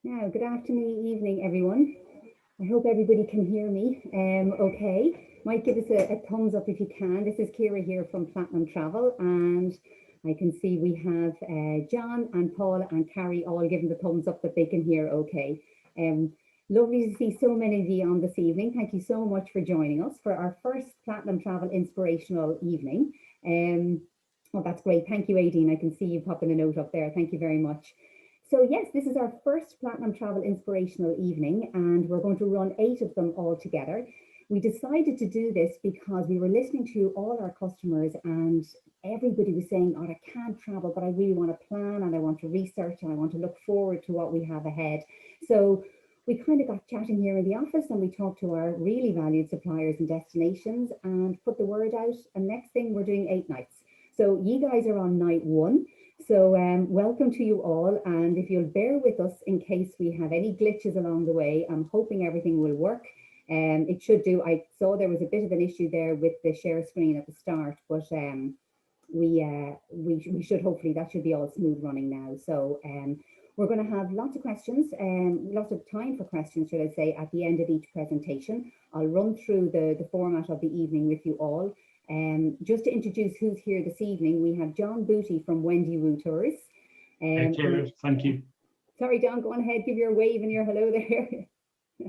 Now, good afternoon, evening, everyone. I hope everybody can hear me. Okay, might give us a thumbs up if you can. This is Kira here from Platinum Travel, and I can see we have John and Paul and Carrie all giving the thumbs up that they can hear okay. Um, Lovely to see so many of you on this evening. Thank you so much for joining us for our first Platinum Travel inspirational evening. Well, that's great. Thank you, Aideen. I can see you popping a note up there. Thank you very much. So yes, this is our first Platinum Travel inspirational evening, and we're going to run 8 of them all together. We decided to do this because we were listening to all our customers, and everybody was saying, oh, I can't travel, but I really want to plan and I want to research and I want to look forward to what we have ahead. So we kind of got chatting here in the office, and we talked to our really valued suppliers and destinations and put the word out. And next thing, we're doing 8 nights. So you guys are on night 1. So welcome to you all, and if you'll bear with us in case we have any glitches along the way, I'm hoping everything will work. It should do. I saw there was a bit of an issue there with the share screen at the start, but we should, hopefully that should be all smooth running now. So we're going to have lots of questions, lots of time for questions, should I say, at the end of each presentation. I'll run through the format of the evening with you all. Just to introduce who's here this evening, we have John Booty from Wendy Wu Tours. Hey, Kira, thank you. Sorry, John, go on ahead, give your wave and your hello there.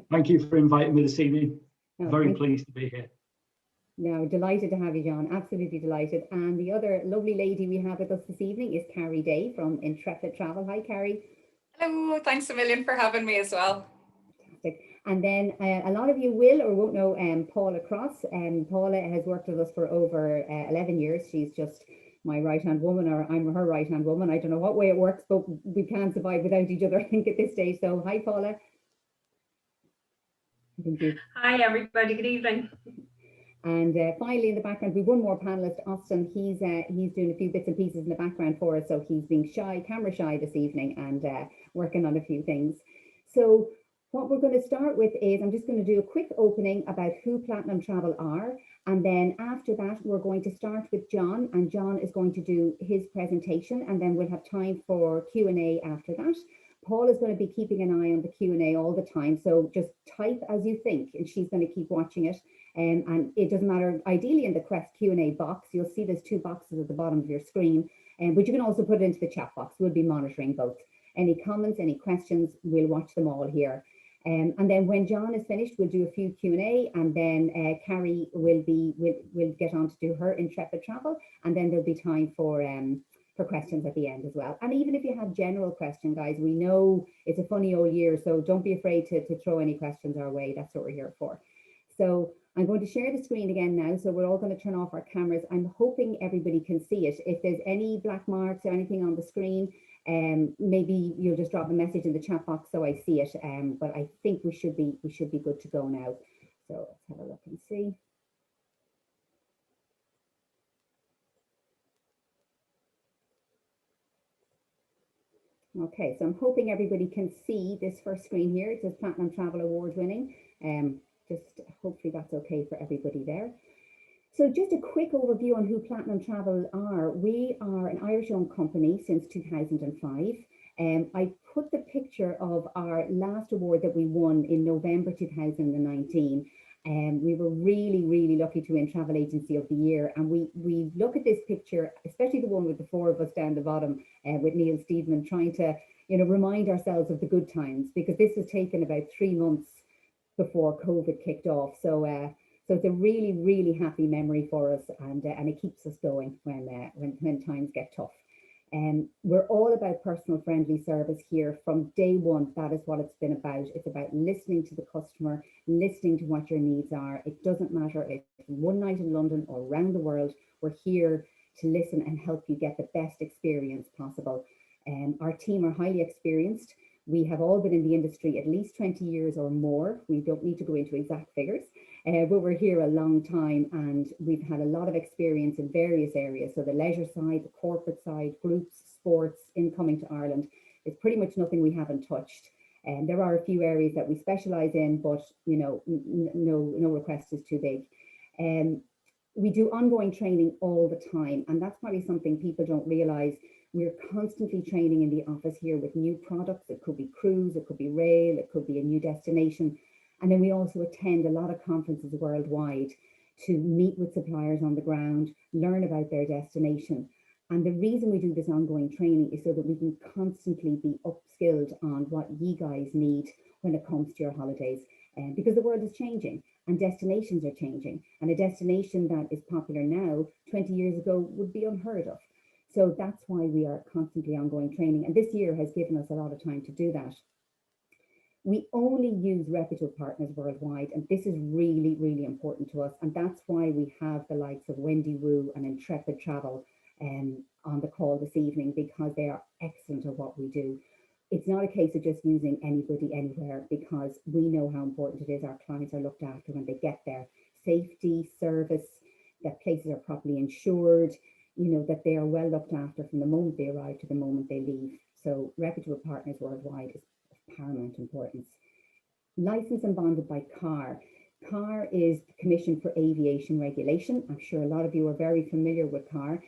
Thank you for inviting me this evening. No, very pleased to be here. No, delighted to have you, John. Absolutely delighted. And the other lovely lady we have with us this evening is Carrie Day from Intrepid Travel. Hi, Carrie. Hello, thanks a million for having me as well. Fantastic. And then a lot of you will or won't know Paula Cross. Paula has worked with us for over 11 years. She's just my right-hand woman, or I'm her right-hand woman. I don't know what way it works, but we can't survive without each other, I think, at this stage. So hi, Paula. Thank you. Hi, everybody. Good evening. And finally, in the background, we've one more panelist, Austin. He's doing a few bits and pieces in the background for us. So he's being shy, camera shy this evening, and working on a few things. So what we're going to start with is I'm just going to do a quick opening about who Platinum Travel are. And then after that, we're going to start with John, and John is going to do his presentation, and then we'll have time for Q&A after that. Paul is going to be keeping an eye on the Q&A all the time. So just type as you think, and she's going to keep watching it. And it doesn't matter, ideally in the Q&A box, you'll see there's 2 boxes at the bottom of your screen, but you can also put it into the chat box. We'll be monitoring both. Any comments, any questions, we'll watch them all here. And then when John is finished, we'll do a few Q&A, and then Carrie will get on to do her Intrepid Travel, and then there'll be time for questions at the end as well. And even if you have general questions, guys, we know it's a funny old year, so don't be afraid to throw any questions our way. That's what we're here for. So I'm going to share the screen again now, so we're all going to turn off our cameras. I'm hoping everybody can see it. If there's any black marks or anything on the screen, maybe you'll just drop a message in the chat box so I see it. But I think we should be good to go now. So let's have a look and see. Okay, so I'm hoping everybody can see this first screen here. It says Platinum Travel Award winning. Just hopefully that's okay for everybody there. So just a quick overview on who Platinum Travel are. We are an Irish-owned company since 2005. I put the picture of our last award that we won in November 2019. We were really, really lucky to win Travel Agency of the Year. And we look at this picture, especially the one with the 4 of us down the bottom with Neil Steedman, trying to remind ourselves of the good times, because this was taken about 3 months before COVID kicked off. So it's a really, really happy memory for us, and it keeps us going when times get tough. We're all about personal friendly service here from day one. That is what it's been about. It's about listening to the customer, listening to what your needs are. It doesn't matter if it's one night in London or around the world. We're here to listen and help you get the best experience possible. Our team are highly experienced. We have all been in the industry at least 20 years or more. We don't need to go into exact figures, but we're here a long time, and we've had a lot of experience in various areas. So the leisure side, the corporate side, groups, sports, incoming to Ireland. It's pretty much nothing we haven't touched. And there are a few areas that we specialize in, but no request is too big. We do ongoing training all the time, and that's probably something people don't realize. We're constantly training in the office here with new products. It could be cruise, it could be rail, it could be a new destination. And then we also attend a lot of conferences worldwide to meet with suppliers on the ground, learn about their destination. And the reason we do this ongoing training is so that we can constantly be upskilled on what you guys need when it comes to your holidays. Because the world is changing and destinations are changing. And a destination that is popular now, 20 years ago, would be unheard of. So that's why we are constantly ongoing training. And this year has given us a lot of time to do that. We only use reputable partners worldwide, and this is really, really important to us. And that's why we have the likes of Wendy Wu and Intrepid Travel on the call this evening, because they are excellent at what we do. It's not a case of just using anybody anywhere, because we know how important it is our clients are looked after when they get there. Safety, service, that places are properly insured, that they are well looked after from the moment they arrive to the moment they leave. So reputable partners worldwide is of paramount importance. Licensed and bonded by CAR. CAR is the Commission for Aviation Regulation. I'm sure a lot of you are very familiar with CAR.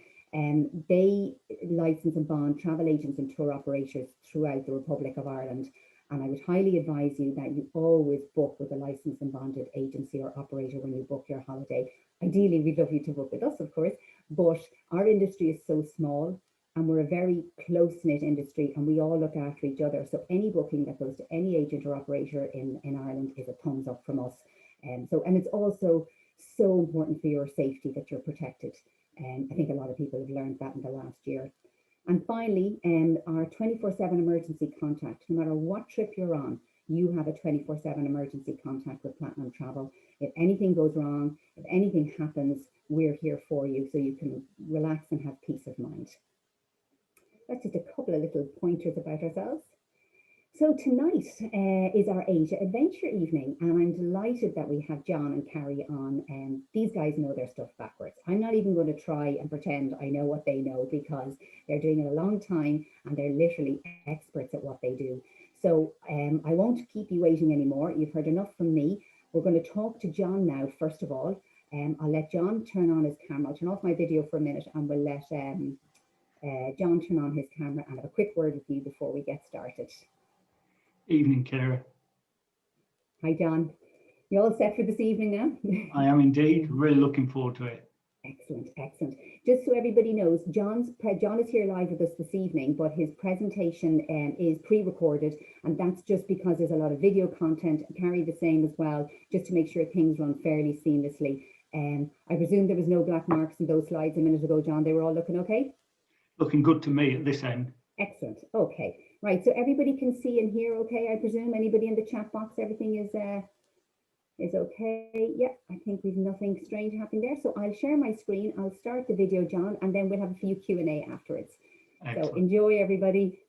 They license and bond travel agents and tour operators throughout the Republic of Ireland. And I would highly advise you that you always book with a licensed and bonded agency or operator when you book your holiday. Ideally, we'd love you to book with us, of course, but our industry is so small and we're a very close-knit industry and we all look after each other. So any booking that goes to any agent or operator in Ireland is a thumbs up from us. And it's also so important for your safety that you're protected. And I think a lot of people have learned that in the last year. And finally, our 24/7 emergency contact. No matter what trip you're on, you have a 24/7 emergency contact with Platinum Travel. If anything goes wrong, if anything happens, we're here for you so you can relax and have peace of mind. That's just a couple of little pointers about ourselves. So tonight is our Asia Adventure evening, and I'm delighted that we have John and Carrie on. These guys know their stuff backwards. I'm not even going to try and pretend I know what they know, because they're doing it a long time and they're literally experts at what they do. So I won't keep you waiting anymore. You've heard enough from me. We're going to talk to John now, first of all. I'll let John turn on his camera. I'll turn off my video for a minute and we'll let John turn on his camera and have a quick word with you before we get started. Evening, Kara. Hi, John. You all set for this evening now? I am indeed. Really looking forward to it. Excellent, excellent. Just so everybody knows, John is here live with us this evening, but his presentation is pre-recorded, and that's just because there's a lot of video content. Carrie the same as well, just to make sure things run fairly seamlessly. I presume there was no black marks in those slides a minute ago, John. They were all looking okay? Looking good to me at this end. Excellent. Okay. Right. So everybody can see and hear okay, I presume? Anybody in the chat box, everything is okay? Yeah, I think we've nothing strange happening there. So I'll share my screen. I'll start the video, John, and then we'll have a few Q&A afterwards. Excellent. So enjoy, everybody.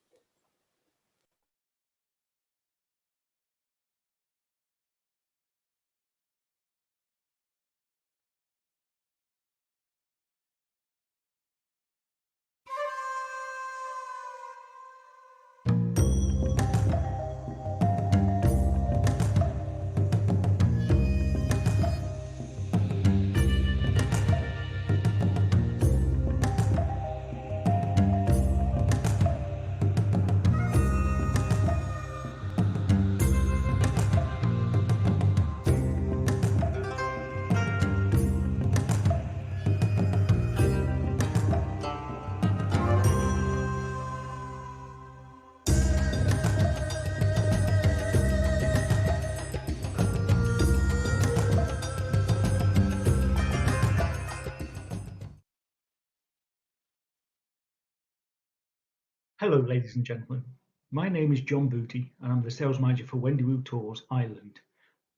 Hello, ladies and gentlemen. My name is John Booty, and I'm the sales manager for Wendy Wu Tours Ireland.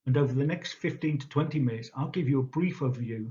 And over the next 15 to 20 minutes, I'll give you a brief overview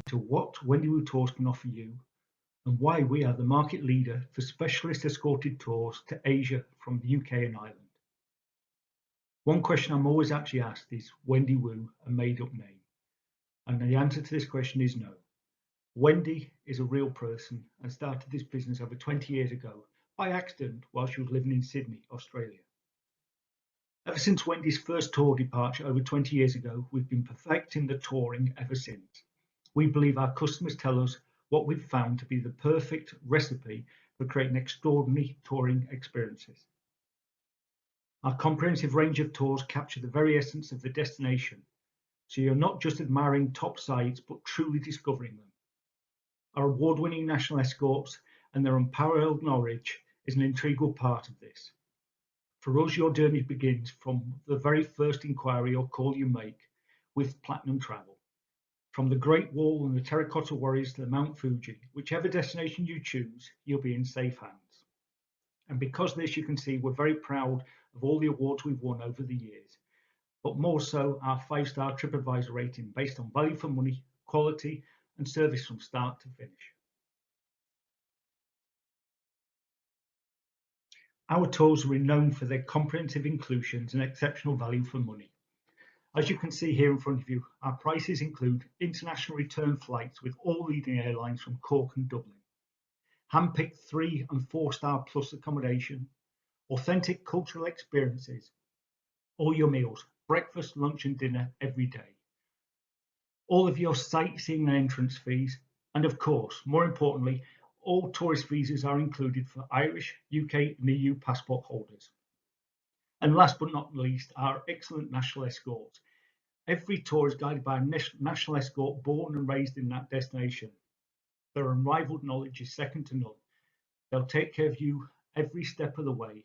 to what Wendy Wu Tours can offer you and why we are the market leader for specialist escorted tours to Asia from the UK and Ireland. One question I'm always actually asked is Wendy Wu a made-up name? And the answer to this question is no. Wendy is a real person and started this business over 20 years ago by accident while she was living in Sydney, Australia. Ever since Wendy's first tour departure over 20 years ago, we've been perfecting the touring ever since. We believe our customers tell us what we've found to be the perfect recipe for creating extraordinary touring experiences. Our comprehensive range of tours capture the very essence of the destination, so you're not just admiring top sites, but truly discovering them. Our award-winning national escorts and their unparalleled knowledge is an integral part of this. For us, your journey begins from the very first inquiry or call you make with Platinum Travel. From the Great Wall and the Terracotta Warriors to the Mount Fuji, whichever destination you choose, you'll be in safe hands. And because of this, you can see we're very proud of all the awards we've won over the years, but more so our 5-star TripAdvisor rating based on value for money, quality, and service from start to finish. Our tours are renowned for their comprehensive inclusions and exceptional value for money. As you can see here in front of you, our prices include international return flights with all leading airlines from Cork and Dublin, hand-picked 3- and 4-star plus accommodation, authentic cultural experiences, all your meals, breakfast, lunch and dinner every day, all of your sightseeing and entrance fees, and of course, more importantly, all tourist visas are included for Irish, UK and EU passport holders. And last but not least, our excellent national escorts. Every tour is guided by a national escort born and raised in that destination. Their unrivaled knowledge is second to none. They'll take care of you every step of the way.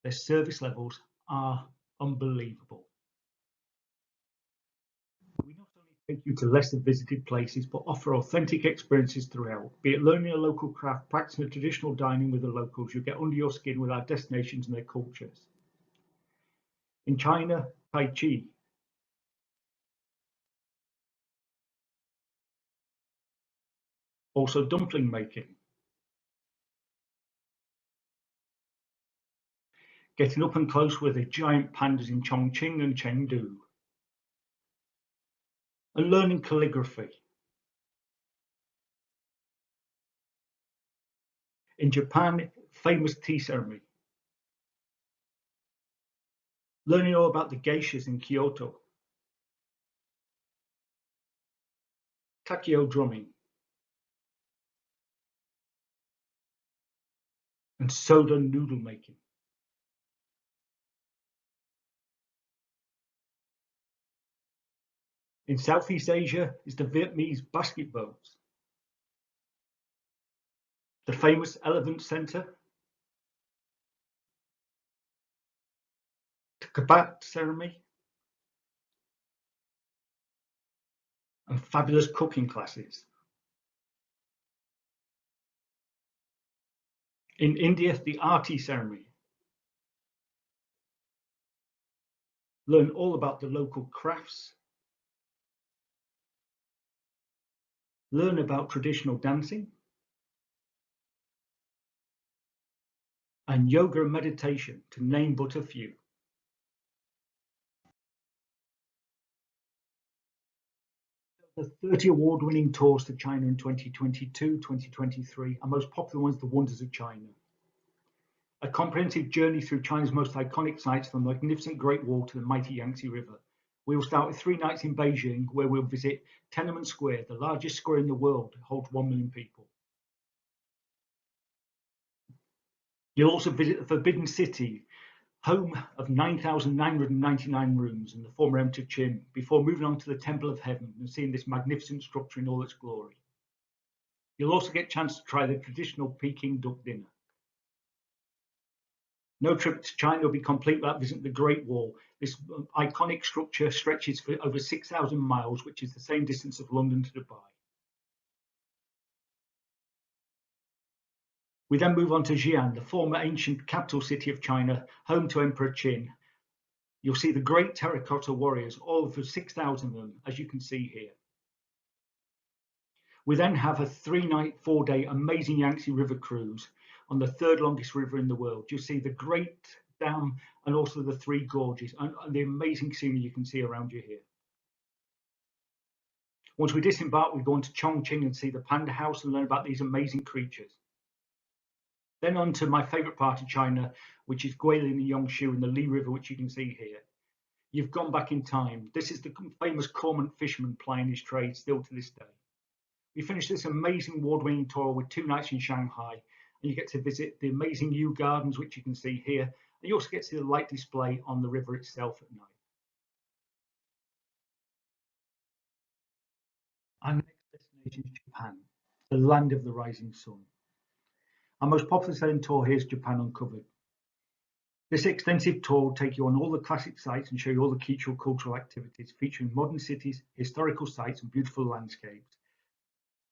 Their service levels are unbelievable. We not only take you to lesser visited places, but offer authentic experiences throughout. Be it learning a local craft, practicing a traditional dining with the locals, you'll get under your skin with our destinations and their cultures. In China, Tai Chi. Also dumpling making. Getting up and close with the giant pandas in Chongqing and Chengdu. And learning calligraphy. In Japan, famous tea ceremony. Learning all about the geishas in Kyoto. Takio drumming. And soda noodle making. In Southeast Asia is the Vietnamese basket boats, the famous Elephant Center, the Kabat ceremony, and fabulous cooking classes. In India, the Aarti ceremony. Learn all about the local crafts. Learn about traditional dancing. And yoga and meditation, to name but a few. The 30 award-winning tours to China in 2022, 2023, our most popular ones, the Wonders of China. A comprehensive journey through China's most iconic sites, from the magnificent Great Wall to the mighty Yangtze River. We will start with 3 nights in Beijing, where we'll visit Tiananmen Square, the largest square in the world, that holds 1 million people. You'll also visit the Forbidden City, home of 9,999 rooms and the former Emperor Qin, before moving on to the Temple of Heaven and seeing this magnificent structure in all its glory. You'll also get a chance to try the traditional Peking duck dinner. No trip to China will be complete without visiting the Great Wall. This iconic structure stretches for over 6,000 miles, which is the same distance of London to Dubai. We then move on to Xi'an, the former ancient capital city of China, home to Emperor Qin. You'll see the great terracotta warriors, all for 6,000 of them, as you can see here. We then have a 3-night, 4-day amazing Yangtze River cruise on the third longest river in the world. You'll see the Great Dam and also the three gorges and the amazing scenery you can see around you here. Once we disembark, we go on to Chongqing and see the Panda House and learn about these amazing creatures. Then on to my favourite part of China, which is Guilin and Yongshu and the Li River, which you can see here. You've gone back in time. This is the famous cormorant fisherman plying his trade still to this day. We finish this amazing award-winning tour with 2 nights in Shanghai, and you get to visit the amazing Yew Gardens, which you can see here, and you also get to see the light display on the river itself at night. Our next destination is Japan, the land of the rising sun. Our most popular selling tour here is Japan Uncovered. This extensive tour will take you on all the classic sites and show you all the cultural activities, featuring modern cities, historical sites, and beautiful landscapes.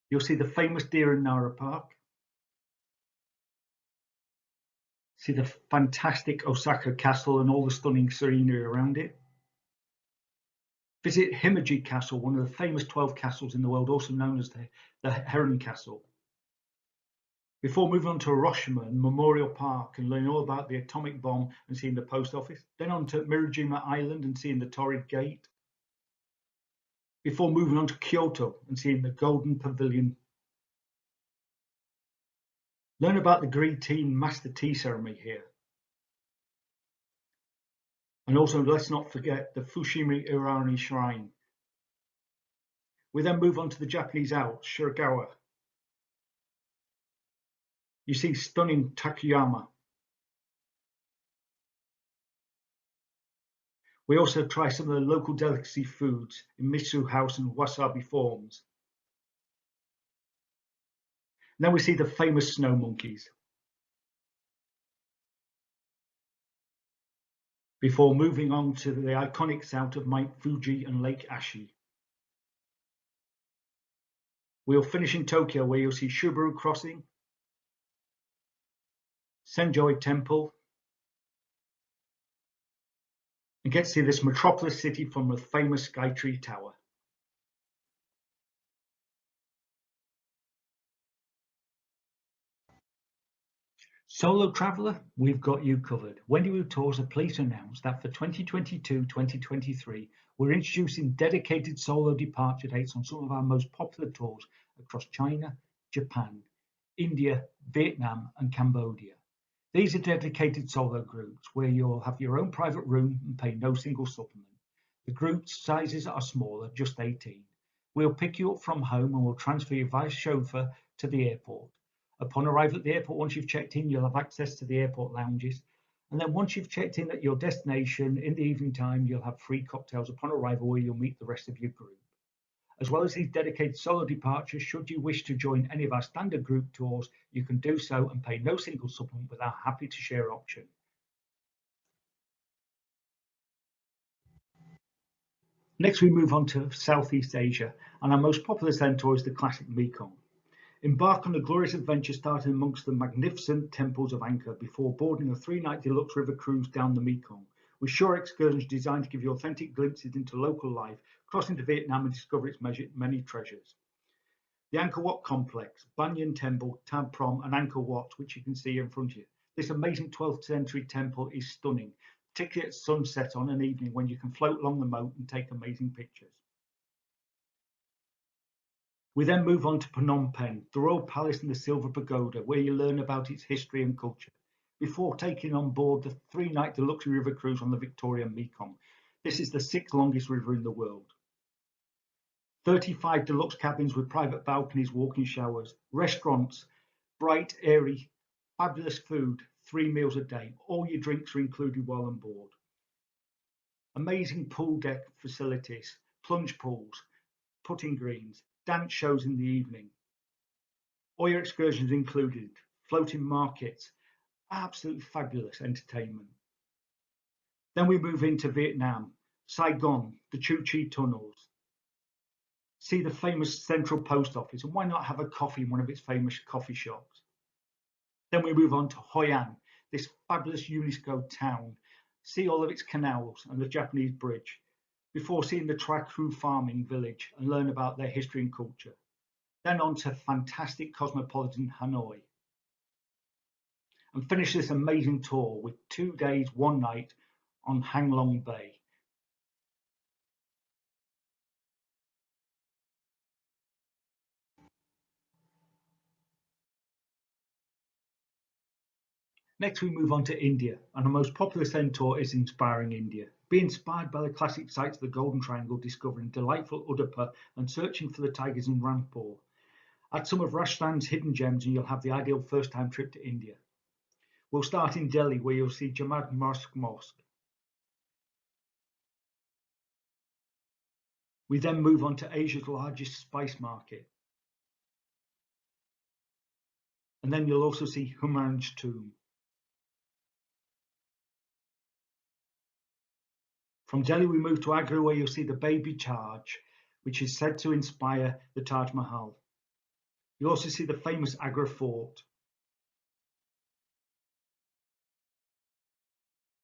You'll see the famous deer in Nara Park, see the fantastic Osaka Castle and all the stunning scenery around it. Visit Himeji Castle, one of the famous 12 castles in the world, also known as the Heron Castle. Before moving on to Hiroshima and Memorial Park and learning all about the atomic bomb and seeing the post office, then on to Mirajima Island and seeing the Torrid Gate. Before moving on to Kyoto and seeing the Golden Pavilion. Learn about the Green Tea Master Tea ceremony here. And also, let's not forget the Fushimi Irani Shrine. We then move on to the Japanese Alps, Shiragawa. You see stunning Takayama. We also try some of the local delicacy foods in miso house and wasabi forms. And then we see the famous snow monkeys. Before moving on to the iconic south of Mount Fuji and Lake Ashi. We'll finish in Tokyo, where you'll see Subaru Crossing, Senjoi Temple, and get to see this metropolis city from the famous Skytree Tower. Solo traveller, we've got you covered. Wendy Wu Tours are pleased to announce that for 2022-2023, we're introducing dedicated solo departure dates on some of our most popular tours across China, Japan, India, Vietnam, and Cambodia. These are dedicated solo groups where you'll have your own private room and pay no single supplement. The group sizes are smaller, just 18. We'll pick you up from home and we'll transfer you via chauffeur to the airport. Upon arrival at the airport, once you've checked in, you'll have access to the airport lounges. And then once you've checked in at your destination in the evening time, you'll have free cocktails upon arrival where you'll meet the rest of your group. As well as these dedicated solo departures, should you wish to join any of our standard group tours, you can do so and pay no single supplement with our happy to share option. Next, we move on to Southeast Asia, and our most popular centaur is the classic Mekong. Embark on a glorious adventure starting amongst the magnificent temples of Angkor before boarding a 3-night deluxe river cruise down the Mekong, with shore excursions designed to give you authentic glimpses into local life, crossing to Vietnam and discover its many treasures. The Angkor Wat complex, Banyan Temple, Tab Prom and Angkor Wat, which you can see in front of you. This amazing 12th century temple is stunning, particularly at sunset on an evening when you can float along the moat and take amazing pictures. We then move on to Phnom Penh, the Royal Palace and the Silver Pagoda, where you learn about its history and culture, before taking on board the 3-night deluxe river cruise on the Victoria Mekong. This is the 6th longest river in the world. 35 deluxe cabins with private balconies, walk-in showers, restaurants, bright, airy, fabulous food, 3 meals a day. All your drinks are included while on board. Amazing pool deck facilities, plunge pools, putting greens, dance shows in the evening. All your excursions included, floating markets, absolutely fabulous entertainment. Then we move into Vietnam, Saigon, the Chu Chi tunnels. See the famous central post office, and why not have a coffee in one of its famous coffee shops? Then we move on to Hoi An, this fabulous UNESCO town. See all of its canals and the Japanese bridge, before seeing the Trakru farming village and learn about their history and culture. then on to fantastic cosmopolitan Hanoi, and finish this amazing tour with 2 days, 1 night on Hang Long Bay. Next we move on to India, and our most popular Zen tour is Inspiring India. Be inspired by the classic sights of the Golden Triangle, discovering delightful Udaipur and searching for the tigers in Rampur. Add some of Rajasthan's hidden gems and you'll have the ideal first-time trip to India. We'll start in Delhi, where you'll see Jama Mosque. We then move on to Asia's largest spice market. And then you'll also see Humayun's tomb. From Delhi, we move to Agra, where you'll see the Baby Taj, which is said to inspire the Taj Mahal. You'll also see the famous Agra Fort,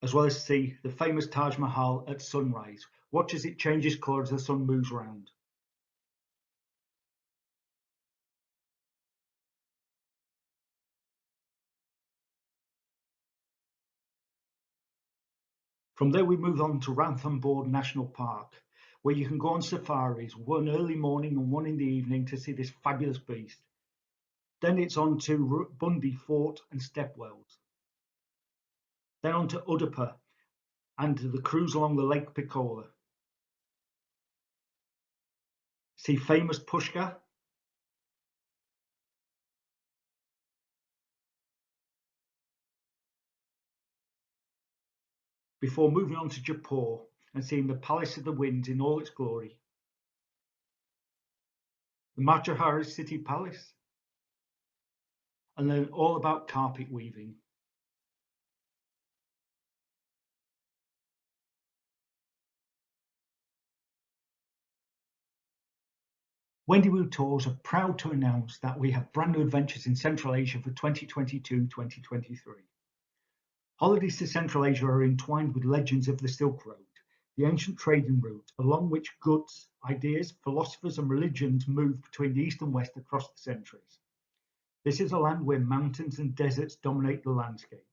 as well as see the famous Taj Mahal at sunrise. Watch as it changes colour as the sun moves around. From there we move on to Ranthambore National Park, where you can go on safaris, one early morning and one in the evening to see this fabulous beast. Then it's on to Bundi Fort and Stepwells. Then on to Udaipur and the cruise along the Lake Pichola. See famous Pushkar. Before moving on to Jaipur and seeing the Palace of the Winds in all its glory, the Maharaja's City Palace, and learn all about carpet weaving. Wendy Wu Tours are proud to announce that we have brand new adventures in Central Asia for 2022-2023. Holidays to Central Asia are entwined with legends of the Silk Road, the ancient trading route along which goods, ideas, philosophers and religions moved between the East and West across the centuries. This is a land where mountains and deserts dominate the landscape.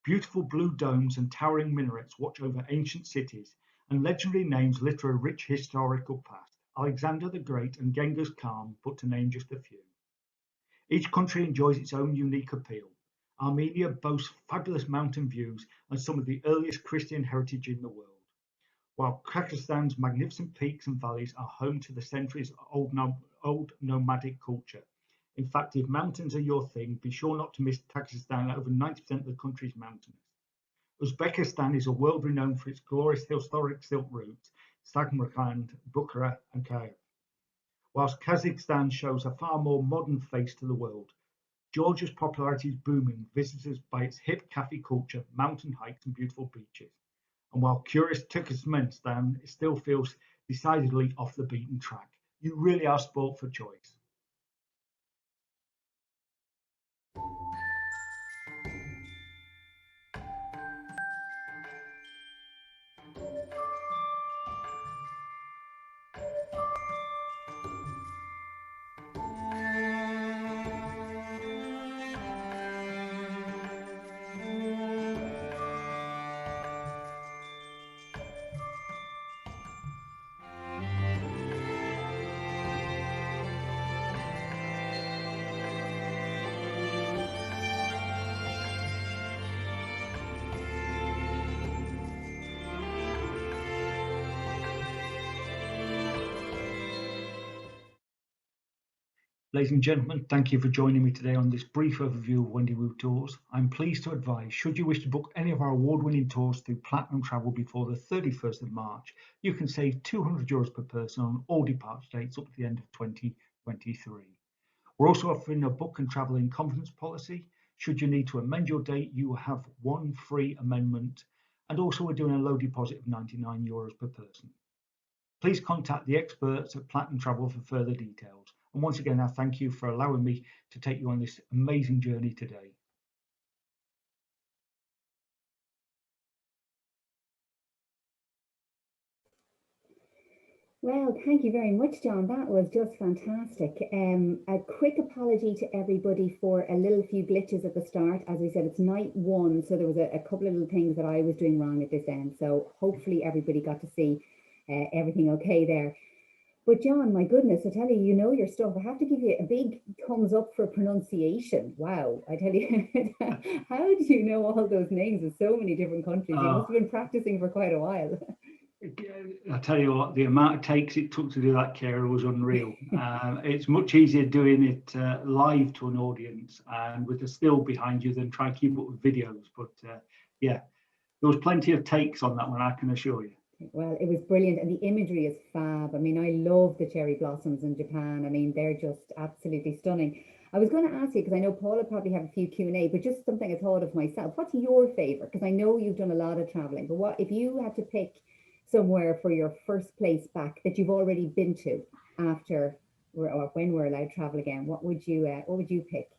Beautiful blue domes and towering minarets watch over ancient cities, and legendary names litter a rich historical past. Alexander the Great and Genghis Khan, but to name just a few. Each country enjoys its own unique appeal. Armenia boasts fabulous mountain views and some of the earliest Christian heritage in the world, while Kazakhstan's magnificent peaks and valleys are home to the centuries-old nomadic culture. In fact, if mountains are your thing, be sure not to miss Kazakhstan. Over 90% of the country is mountainous. Uzbekistan is a world renowned for its glorious historic silk routes, Samarkand, Bukhara and Kiev, whilst Kazakhstan shows a far more modern face to the world. Georgia's popularity is booming visitors by its hip cafe culture, mountain hikes and beautiful beaches. And while curious Turkmenistan still feels decidedly off the beaten track, you really are sport for choice. Ladies and gentlemen, thank you for joining me today on this brief overview of Wendy Wu Tours. I'm pleased to advise, should you wish to book any of our award-winning tours through Platinum Travel before the 31st of March, you can save €200 per person on all departure dates up to the end of 2023. We're also offering a book and travel in confidence policy. Should you need to amend your date, you will have one free amendment, and also we're doing a low deposit of €99 per person. Please contact the experts at Platinum Travel for further details. And once again, I thank you for allowing me to take you on this amazing journey today. Well, thank you very much, John. That was just fantastic. A quick apology to everybody for a little few glitches at the start. As we said, it's night one, so there was a couple of little things that I was doing wrong at this end. So hopefully everybody got to see everything okay there. But John, my goodness, I tell you, you know your stuff. I have to give you a big thumbs up for pronunciation. Wow, I tell you, how do you know all those names of so many different countries? You must have been practicing for quite a while. I tell you what, the amount of takes it took to do that, Kara, was unreal. It's much easier doing it live to an audience and with a still behind you than try to keep up with videos. But yeah, there was plenty of takes on that one, I can assure you. Well, it was brilliant, and the imagery is fab. I mean, I love the cherry blossoms in Japan. I mean, they're just absolutely stunning. I was going to ask you, because I know Paula probably have a few Q&A, but just something I thought of myself. What's your favorite? Because I know you've done a lot of traveling, but what if you had to pick somewhere for your first place back that you've already been to after or when we're allowed to travel again? What would you pick?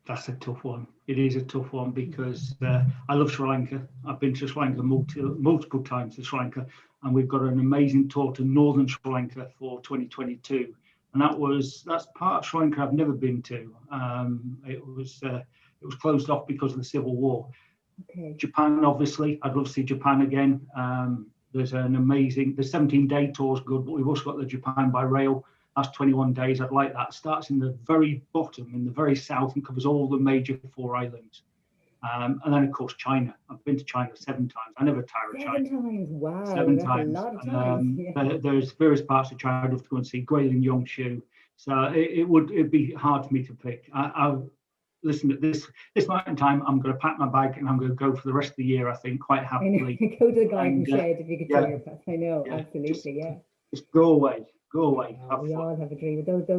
That's a tough one. It is a tough one because I love Sri Lanka. I've been to Sri Lanka multiple times to Sri Lanka, and we've got an amazing tour to northern Sri Lanka for 2022. And that's part of Sri Lanka I've never been to. It was closed off because of the civil war. Okay. Japan, obviously, I'd love to see Japan again. There's the 17-day tour is good, but we've also got the Japan by rail. That's 21 days. I'd like that. Starts in the very bottom, in the very south, and covers all the major 4 islands. And then, of course, China. I've been to China 7 times. I never tire of China. 7 times, wow. 7 that's times. A lot of times. Yeah. There's various parts of China I'd love to go and see. Guilin, Yongshu. So it'd be hard for me to pick. Listen, at this moment in time, I'm going to pack my bag and I'm going to go for the rest of the year, I think, quite happily. Go to the garden shed if you could show your pets. I know, yeah, absolutely, just go away. We all have a dream. Those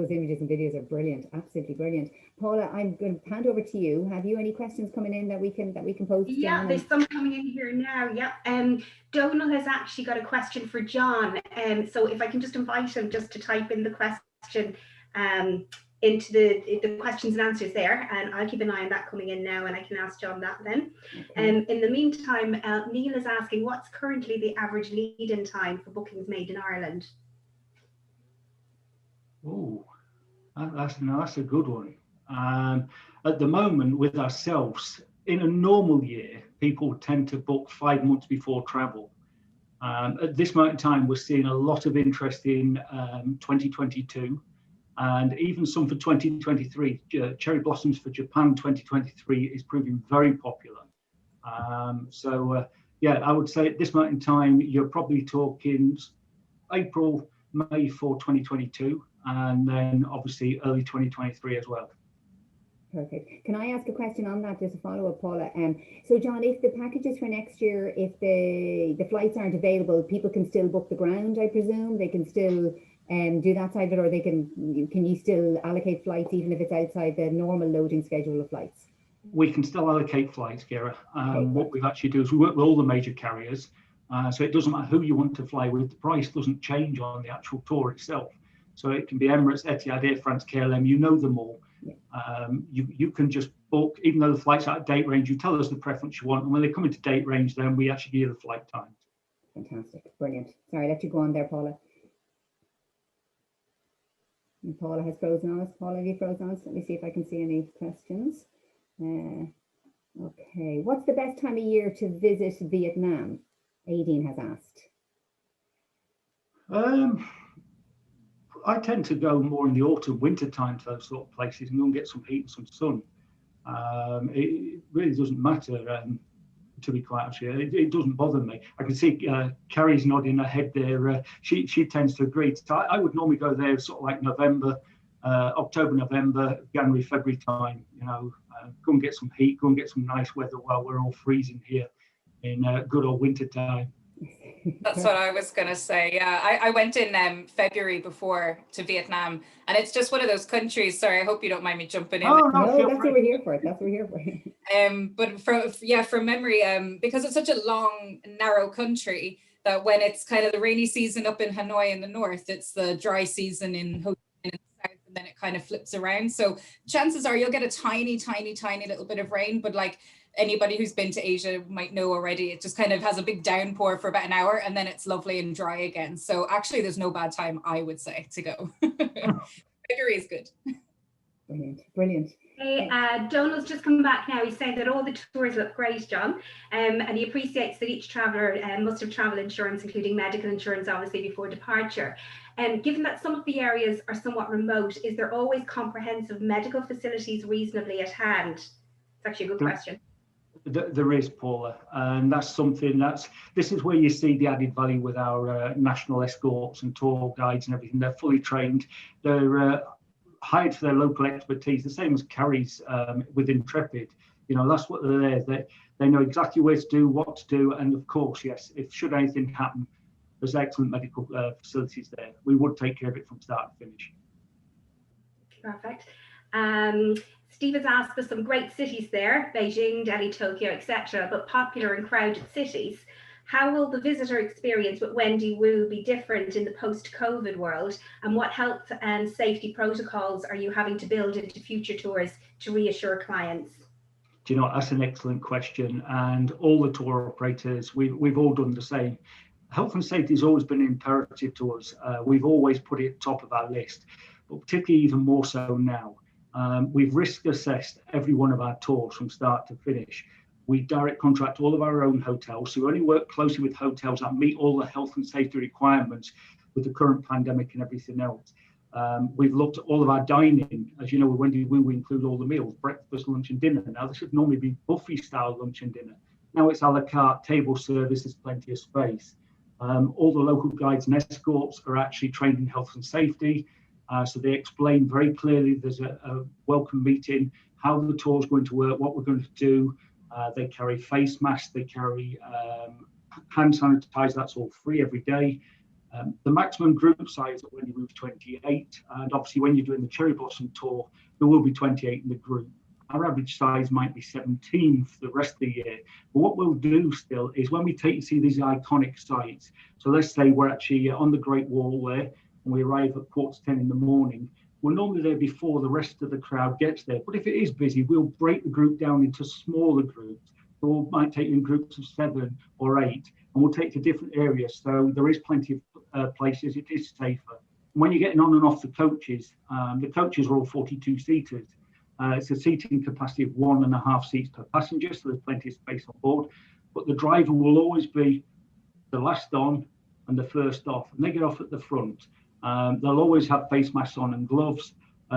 images and videos are brilliant, absolutely brilliant. Paula, I'm going to hand over to you. Have you any questions coming in that we can pose to John? Yeah, there's some coming in here now. Yeah, Donal has actually got a question for John. So if I can just invite him just to type in the question into the questions and answers there, and I'll keep an eye on that coming in now, and I can ask John that then. Okay. In the meantime, Neil is asking, what's currently the average lead-in time for bookings made in Ireland? Oh, that's a good one. At the moment, with ourselves, in a normal year, people tend to book 5 months before travel. At this moment in time, we're seeing a lot of interest in 2022. And even some for 2023. Cherry Blossoms for Japan 2023 is proving very popular. Yeah, I would say at this moment in time, you're probably talking April, May for 2022, and then obviously early 2023 as well. Perfect. Can I ask a question on that, just to follow up, Paula? So John, if the packages for next year, if the flights aren't available, people can still book the ground, I presume? They can still do that side of it, or can you still allocate flights even if it's outside the normal loading schedule of flights? We can still allocate flights, Kara. What we've actually do is we work with all the major carriers, so it doesn't matter who you want to fly with. The price doesn't change on the actual tour itself. So it can be Emirates, Etihad, Air France, KLM. You know them all. Yeah. You can just book, even though the flight's out of date range. You tell us the preference you want, and when they come into date range, then we actually give you the flight times. Fantastic, brilliant. Sorry, I let you go on there, Paula. And Paula has frozen on us. Paula, have you frozen on us? Let me see if I can see any questions. Okay, what's the best time of year to visit Vietnam? Aideen has asked. I tend to go more in the autumn, winter time to those sort of places and go and get some heat and some sun. It really doesn't matter, to be quite honest. It doesn't bother me. I can see Carrie's nodding her head there. She tends to agree. So I would normally go there sort of like November, October, November, January, February time. Go and get some heat, go and get some nice weather while we're all freezing here in good old winter time. That's what I was going to say. Yeah, I went in February before to Vietnam, and it's just one of those countries. Sorry, I hope you don't mind me jumping in. No, that's what we're here for. That's what we're here for. But from memory, because it's such a long, narrow country, that when it's kind of the rainy season up in Hanoi in the north, it's the dry season in Ho Chi Minh in the south, and then it kind of flips around. So chances are you'll get a tiny little bit of rain, but like anybody who's been to Asia might know already, it just kind of has a big downpour for about an hour and then it's lovely and dry again. So actually there's no bad time, I would say, to go. February is good. Brilliant, brilliant. Hey, Donald's just come back now. He's saying that all the tours look great, John, and he appreciates that each traveller must have travel insurance, including medical insurance, obviously, before departure. And given that some of the areas are somewhat remote, is there always comprehensive medical facilities reasonably at hand? It's actually a good question. There is, Paula, and that's something this is where you see the added value with our national escorts and tour guides and everything. They're fully trained. They're hired for their local expertise, the same as Carrie's with Intrepid. You know, that's what they're there. They know exactly where to do, what to do, and of course, yes, if should anything happen, there's excellent medical facilities there. We would take care of it from start to finish. Perfect. Steve has asked for some great cities there, Beijing, Delhi, Tokyo, etc., but popular and crowded cities. How will the visitor experience with Wendy Wu be different in the post-COVID world? And what health and safety protocols are you having to build into future tours to reassure clients? Do you know, that's an excellent question. And all the tour operators, we've all done the same. Health and safety has always been imperative to us. We've always put it top of our list, but particularly even more so now. We've risk assessed every one of our tours from start to finish. We direct contract all of our own hotels, so we only work closely with hotels that meet all the health and safety requirements with the current pandemic and everything else. We've looked at all of our dining. As you know, with Wendy Wu, we include all the meals, breakfast, lunch and dinner. Now, this should normally be buffet style lunch and dinner. Now it's a la carte, table service, there's plenty of space. All the local guides and escorts are actually trained in health and safety. So they explain very clearly there's a welcome meeting, how the tour is going to work, what we're going to do. They carry face masks, they carry hand sanitizer, that's all free every day. The maximum group size at Wendy Wu is 28, and obviously when you're doing the Cherry Blossom tour, there will be 28 in the group. Our average size might be 17 for the rest of the year. But what we'll do still is when we take you to see these iconic sites, so let's say we're actually on the Great Wall there, and we arrive at 9:45 in the morning, we're normally there before the rest of the crowd gets there. But if it is busy, we'll break the group down into smaller groups. So we might take you in groups of 7 or 8, and we'll take you to different areas. So there is plenty of places, it is safer. When you're getting on and off the coaches are all 42 seaters. It's a seating capacity of 1.5 seats per passenger, so there's plenty of space on board. But the driver will always be the last on and the first off, and they get off at the front. They'll always have face masks on and gloves.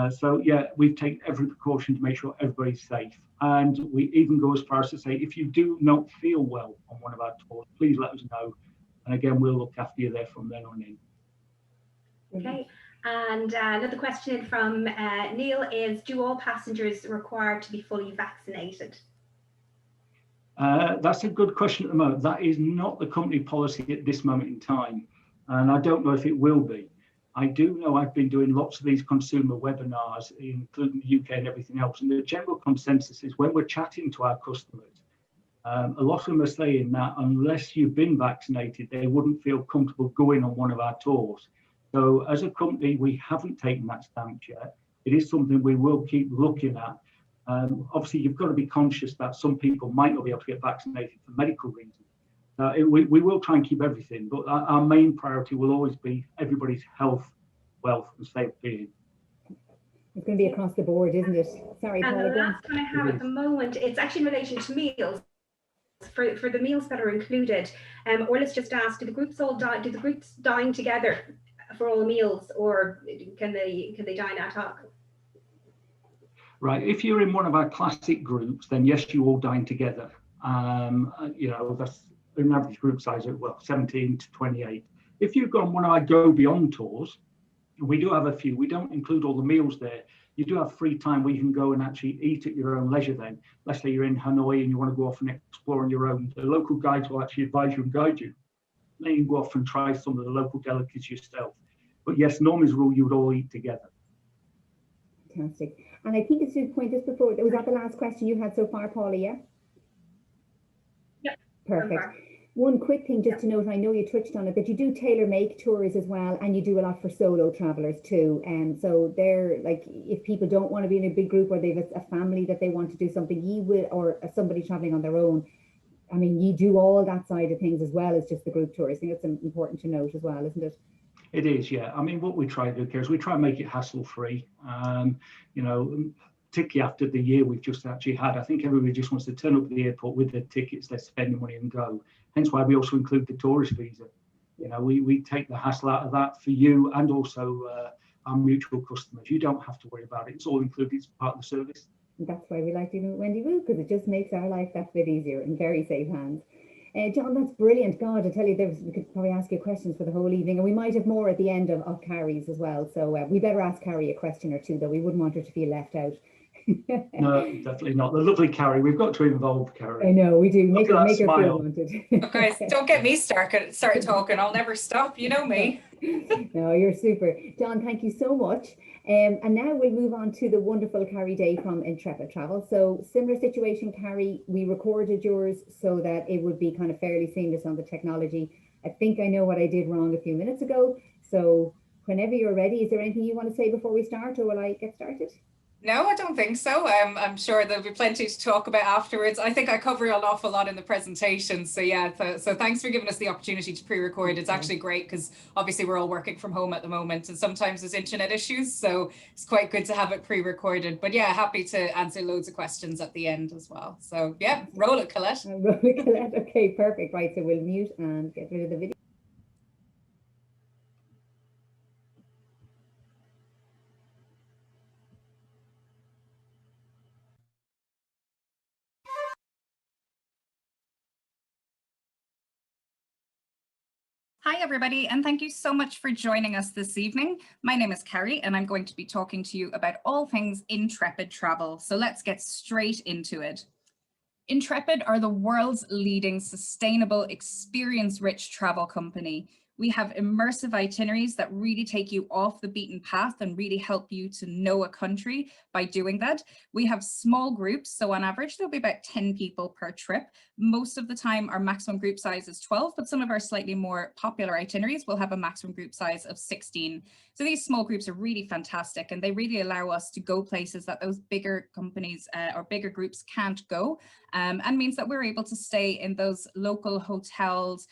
So yeah, we've taken every precaution to make sure everybody's safe. And we even go as far as to say, if you do not feel well on one of our tours, please let us know. And again, we'll look after you there from then on in. Okay. And another question from Neil is, do all passengers require to be fully vaccinated? That's a good question at the moment. That is not the company policy at this moment in time. And I don't know if it will be. I do know I've been doing lots of these consumer webinars, including the UK and everything else. And the general consensus is when we're chatting to our customers, a lot of them are saying that unless you've been vaccinated, they wouldn't feel comfortable going on one of our tours. So as a company, we haven't taken that stance yet. It is something we will keep looking at. Obviously, you've got to be conscious that some people might not be able to get vaccinated for medical reasons. We will try and keep everything, but our main priority will always be everybody's health, wealth and safety. It's going to be across the board, isn't it? Sorry, and Paula. The last one I have at the moment, it's actually in relation to meals. For the meals that are included, or let's just ask, do the groups dine together for all meals, or can they dine ad hoc? Right, if you're in one of our classic groups, then yes, you all dine together. You know, that's an average group size of 17 to 28. If you've got one of our Go Beyond tours, we do have a few. We don't include all the meals there. You do have free time where you can go and actually eat at your own leisure then. Let's say you're in Hanoi and you want to go off and explore on your own. The local guides will actually advise you and guide you. Then you can go off and try some of the local delicacies yourself. But yes, norm is rule, you would all eat together. Fantastic. And I think it's to point this before, was that the last question you had so far, Paula, yeah? Yep. Perfect. One quick thing just to note, I know you touched on it, that you do tailor-make tours as well, and you do a lot for solo travelers too. And so they're like, if people don't want to be in a big group, or they've a family that they want to do something, you will, or somebody traveling on their own, I mean, you do all that side of things as well as just the group tours. I think it's important to note as well, isn't it? It is, yeah. I mean, what we try to do here is we try and make it hassle-free. You know, particularly after the year we've just actually had, I think everybody just wants to turn up at the airport with their tickets, they spend the money and go. Hence why we also include the tourist visa. You know, we take the hassle out of that for you and also our mutual customers. You don't have to worry about it. It's all included. It's part of the service. And that's why we like dealing with Wendy Wu, because it just makes our life that bit easier, in very safe hands. John, that's brilliant. God, I tell you, we could probably ask you questions for the whole evening, and we might have more at the end of Carrie's as well. So we better ask Carrie a question or two, though. We wouldn't want her to feel left out. No, definitely not. The lovely Carrie. We've got to involve Carrie. I know, we do. Make her feel smile. wanted. Oh, guys, don't get me started talking. I'll never stop. You know me. No, you're super. John, thank you so much. And now we'll move on to the wonderful Carrie Day from Intrepid Travel. So similar situation, Carrie, we recorded yours so that it would be kind of fairly seamless on the technology. I think I know what I did wrong a few minutes ago. So whenever you're ready, is there anything you want to say before we start, or will I get started? No, I don't think so. I'm sure there'll be plenty to talk about afterwards. I think I cover an awful lot in the presentation. So yeah, so thanks for giving us the opportunity to pre-record. It's actually great because obviously we're all working from home at the moment and sometimes there's internet issues. So it's quite good to have it pre-recorded. But yeah, happy to answer loads of questions at the end as well. So yeah, roll it, Colette. Roll it, Colette. Okay, perfect. Right, so we'll mute and get rid of the video. Hi, everybody, and thank you so much for joining us this evening. My name is Carrie, and I'm going to be talking to you about all things Intrepid Travel. So let's get straight into it. Intrepid are the world's leading sustainable, experience-rich travel company. We have immersive itineraries that really take you off the beaten path and really help you to know a country by doing that. We have small groups, so on average, there'll be about 10 people per trip. Most of the time, our maximum group size is 12, but some of our slightly more popular itineraries will have a maximum group size of 16. So these small groups are really fantastic, and they really allow us to go places that those bigger companies or bigger groups can't go, and means that we're able to stay in those local hotels,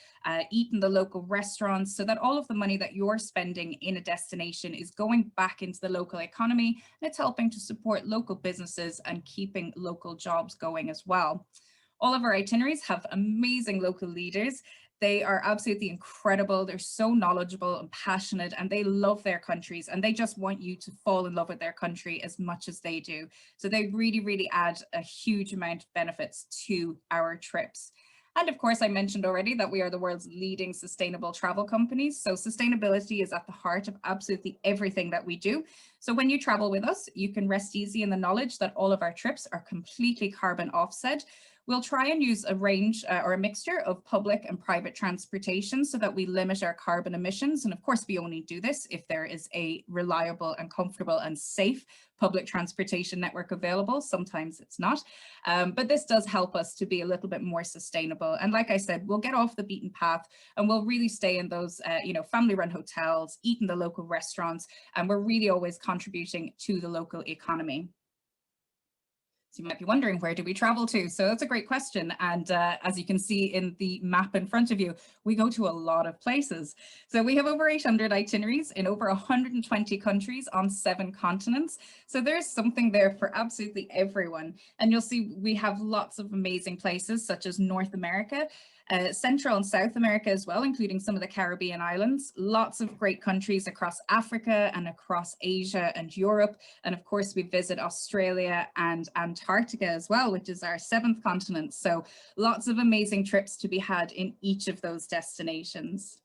eat in the local restaurants, so that all of the money that you're spending in a destination is going back into the local economy, and it's helping to support local businesses and keeping local jobs going as well. All of our itineraries have amazing local leaders. They are absolutely incredible. They're so knowledgeable and passionate, and they love their countries, and they just want you to fall in love with their country as much as they do. So they really, really add a huge amount of benefits to our trips. And of course, I mentioned already that we are the world's leading sustainable travel companies. So sustainability is at the heart of absolutely everything that we do. So when you travel with us, you can rest easy in the knowledge that all of our trips are completely carbon offset. We'll try and use a range or a mixture of public and private transportation so that we limit our carbon emissions. And of course, we only do this if there is a reliable and comfortable and safe public transportation network available. Sometimes it's not, but this does help us to be a little bit more sustainable. And like I said, we'll get off the beaten path and we'll really stay in those, family-run hotels, eat in the local restaurants, and we're really always contributing to the local economy. So you might be wondering, where do we travel to? So that's a great question. And as you can see in the map in front of you, we go to a lot of places. So we have over 800 itineraries in over 120 countries on 7 continents. So there's something there for absolutely everyone. And you'll see we have lots of amazing places such as North America, Central and South America as well, including some of the Caribbean islands, lots of great countries across Africa and across Asia and Europe. And of course, we visit Australia and Antarctica as well, which is our 7th continent. So lots of amazing trips to be had in each of those destinations.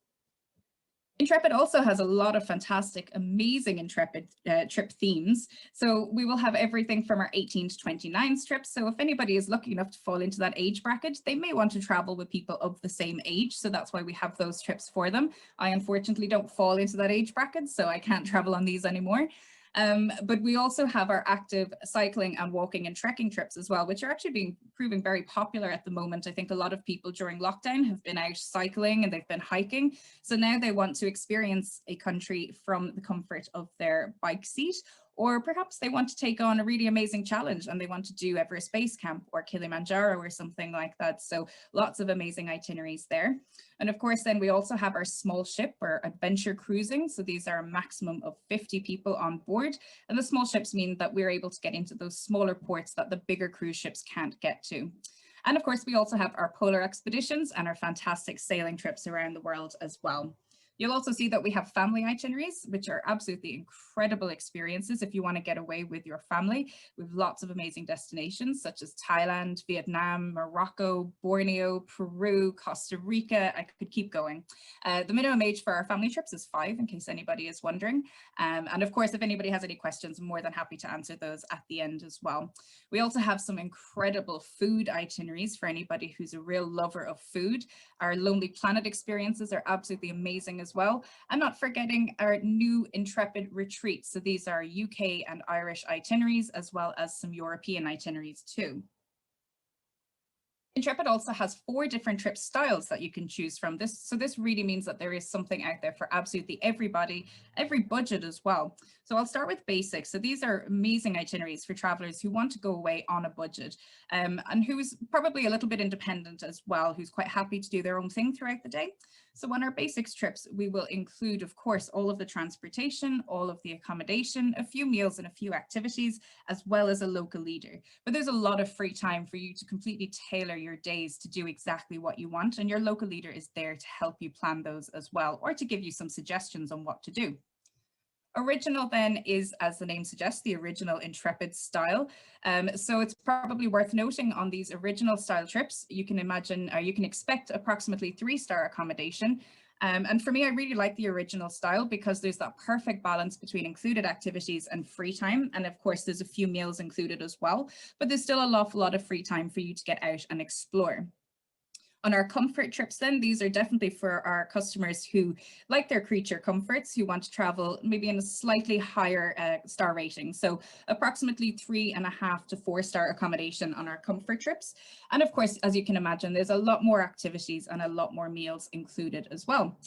Intrepid also has a lot of fantastic, amazing Intrepid trip themes. So we will have everything from our 18 to 29 trips. So if anybody is lucky enough to fall into that age bracket, they may want to travel with people of the same age. So that's why we have those trips for them. I unfortunately don't fall into that age bracket, so I can't travel on these anymore. But we also have our active cycling and walking and trekking trips as well, which are actually proving very popular at the moment. I think a lot of people during lockdown have been out cycling and they've been hiking. So now they want to experience a country from the comfort of their bike seat, or perhaps they want to take on a really amazing challenge and they want to do Everest Base Camp or Kilimanjaro or something like that. So lots of amazing itineraries there. And of course, then we also have our small ship or adventure cruising. So these are a maximum of 50 people on board. And the small ships mean that we're able to get into those smaller ports that the bigger cruise ships can't get to. And of course, we also have our polar expeditions and our fantastic sailing trips around the world as well. You'll also see that we have family itineraries, which are absolutely incredible experiences if you want to get away with your family. We have lots of amazing destinations such as Thailand, Vietnam, Morocco, Borneo, Peru, Costa Rica. I could keep going. The minimum age for our family trips is 5, in case anybody is wondering. And of course, if anybody has any questions, I'm more than happy to answer those at the end as well. We also have some incredible food itineraries for anybody who's a real lover of food. Our Lonely Planet experiences are absolutely amazing as well. And not forgetting our new Intrepid retreats. So these are UK and Irish itineraries, as well as some European itineraries too. Intrepid also has 4 different trip styles that you can choose from. So this really means that there is something out there for absolutely everybody, every budget as well. So I'll start with basics. So these are amazing itineraries for travelers who want to go away on a budget and who's probably a little bit independent as well, who's quite happy to do their own thing throughout the day. So on our basics trips, we will include, of course, all of the transportation, all of the accommodation, a few meals and a few activities, as well as a local leader. But there's a lot of free time for you to completely tailor your days to do exactly what you want. And your local leader is there to help you plan those as well, or to give you some suggestions on what to do. Original then is, as the name suggests, the original Intrepid style. So it's probably worth noting on these original style trips, you can imagine, you can expect approximately 3-star accommodation. And for me, I really like the original style because there's that perfect balance between included activities and free time. And of course, there's a few meals included as well, but there's still an awful lot of free time for you to get out and explore. On our comfort trips then, these are definitely for our customers who like their creature comforts, who want to travel maybe in a slightly higher star rating. So approximately 3.5 to 4-star accommodation on our comfort trips. And of course, as you can imagine, there's a lot more activities and a lot more meals included as well.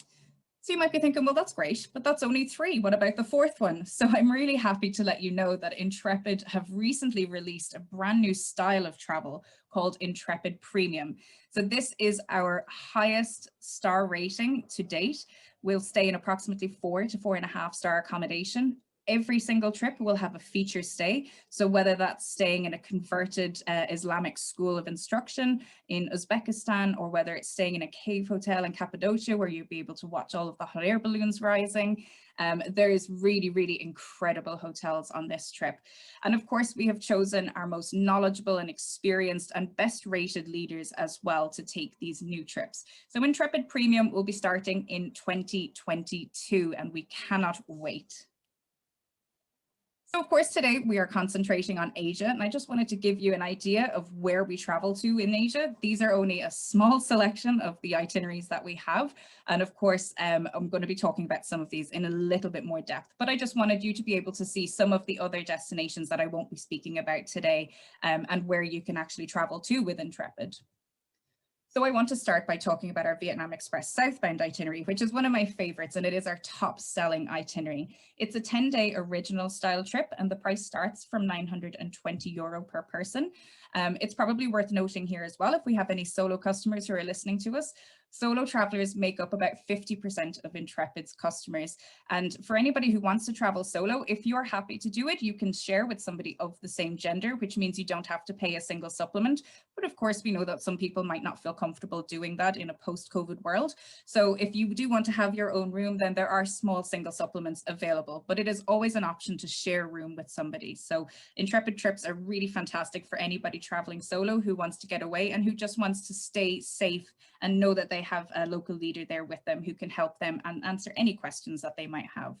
So you might be thinking, well, that's great, but that's only 3. What about the 4th one? So I'm really happy to let you know that Intrepid have recently released a brand new style of travel called Intrepid Premium. So this is our highest star rating to date. We'll stay in approximately 4 to 4.5-star accommodation. Every single trip will have a feature stay. So whether that's staying in a converted Islamic school of instruction in Uzbekistan, or whether it's staying in a cave hotel in Cappadocia where you'll be able to watch all of the hot air balloons rising. There's really, really incredible hotels on this trip. And of course, we have chosen our most knowledgeable and experienced and best rated leaders as well to take these new trips. So Intrepid Premium will be starting in 2022 and we cannot wait. So of course, today we are concentrating on Asia, and I just wanted to give you an idea of where we travel to in Asia. These are only a small selection of the itineraries that we have. And of course, I'm going to be talking about some of these in a little bit more depth, but I just wanted you to be able to see some of the other destinations that I won't be speaking about today, and where you can actually travel to with Intrepid. So I want to start by talking about our Vietnam Express southbound itinerary, which is one of my favorites, and it is our top selling itinerary. It's a 10-day original style trip, and the price starts from €920 per person. It's probably worth noting here as well, if we have any solo customers who are listening to us, solo travelers make up about 50% of Intrepid's customers. And for anybody who wants to travel solo, if you're happy to do it, you can share with somebody of the same gender, which means you don't have to pay a single supplement. But of course, we know that some people might not feel comfortable doing that in a post-COVID world. So if you do want to have your own room, then there are small single supplements available, but it is always an option to share a room with somebody. So Intrepid trips are really fantastic for anybody traveling solo who wants to get away and who just wants to stay safe and know that they have a local leader there with them who can help them and answer any questions that they might have.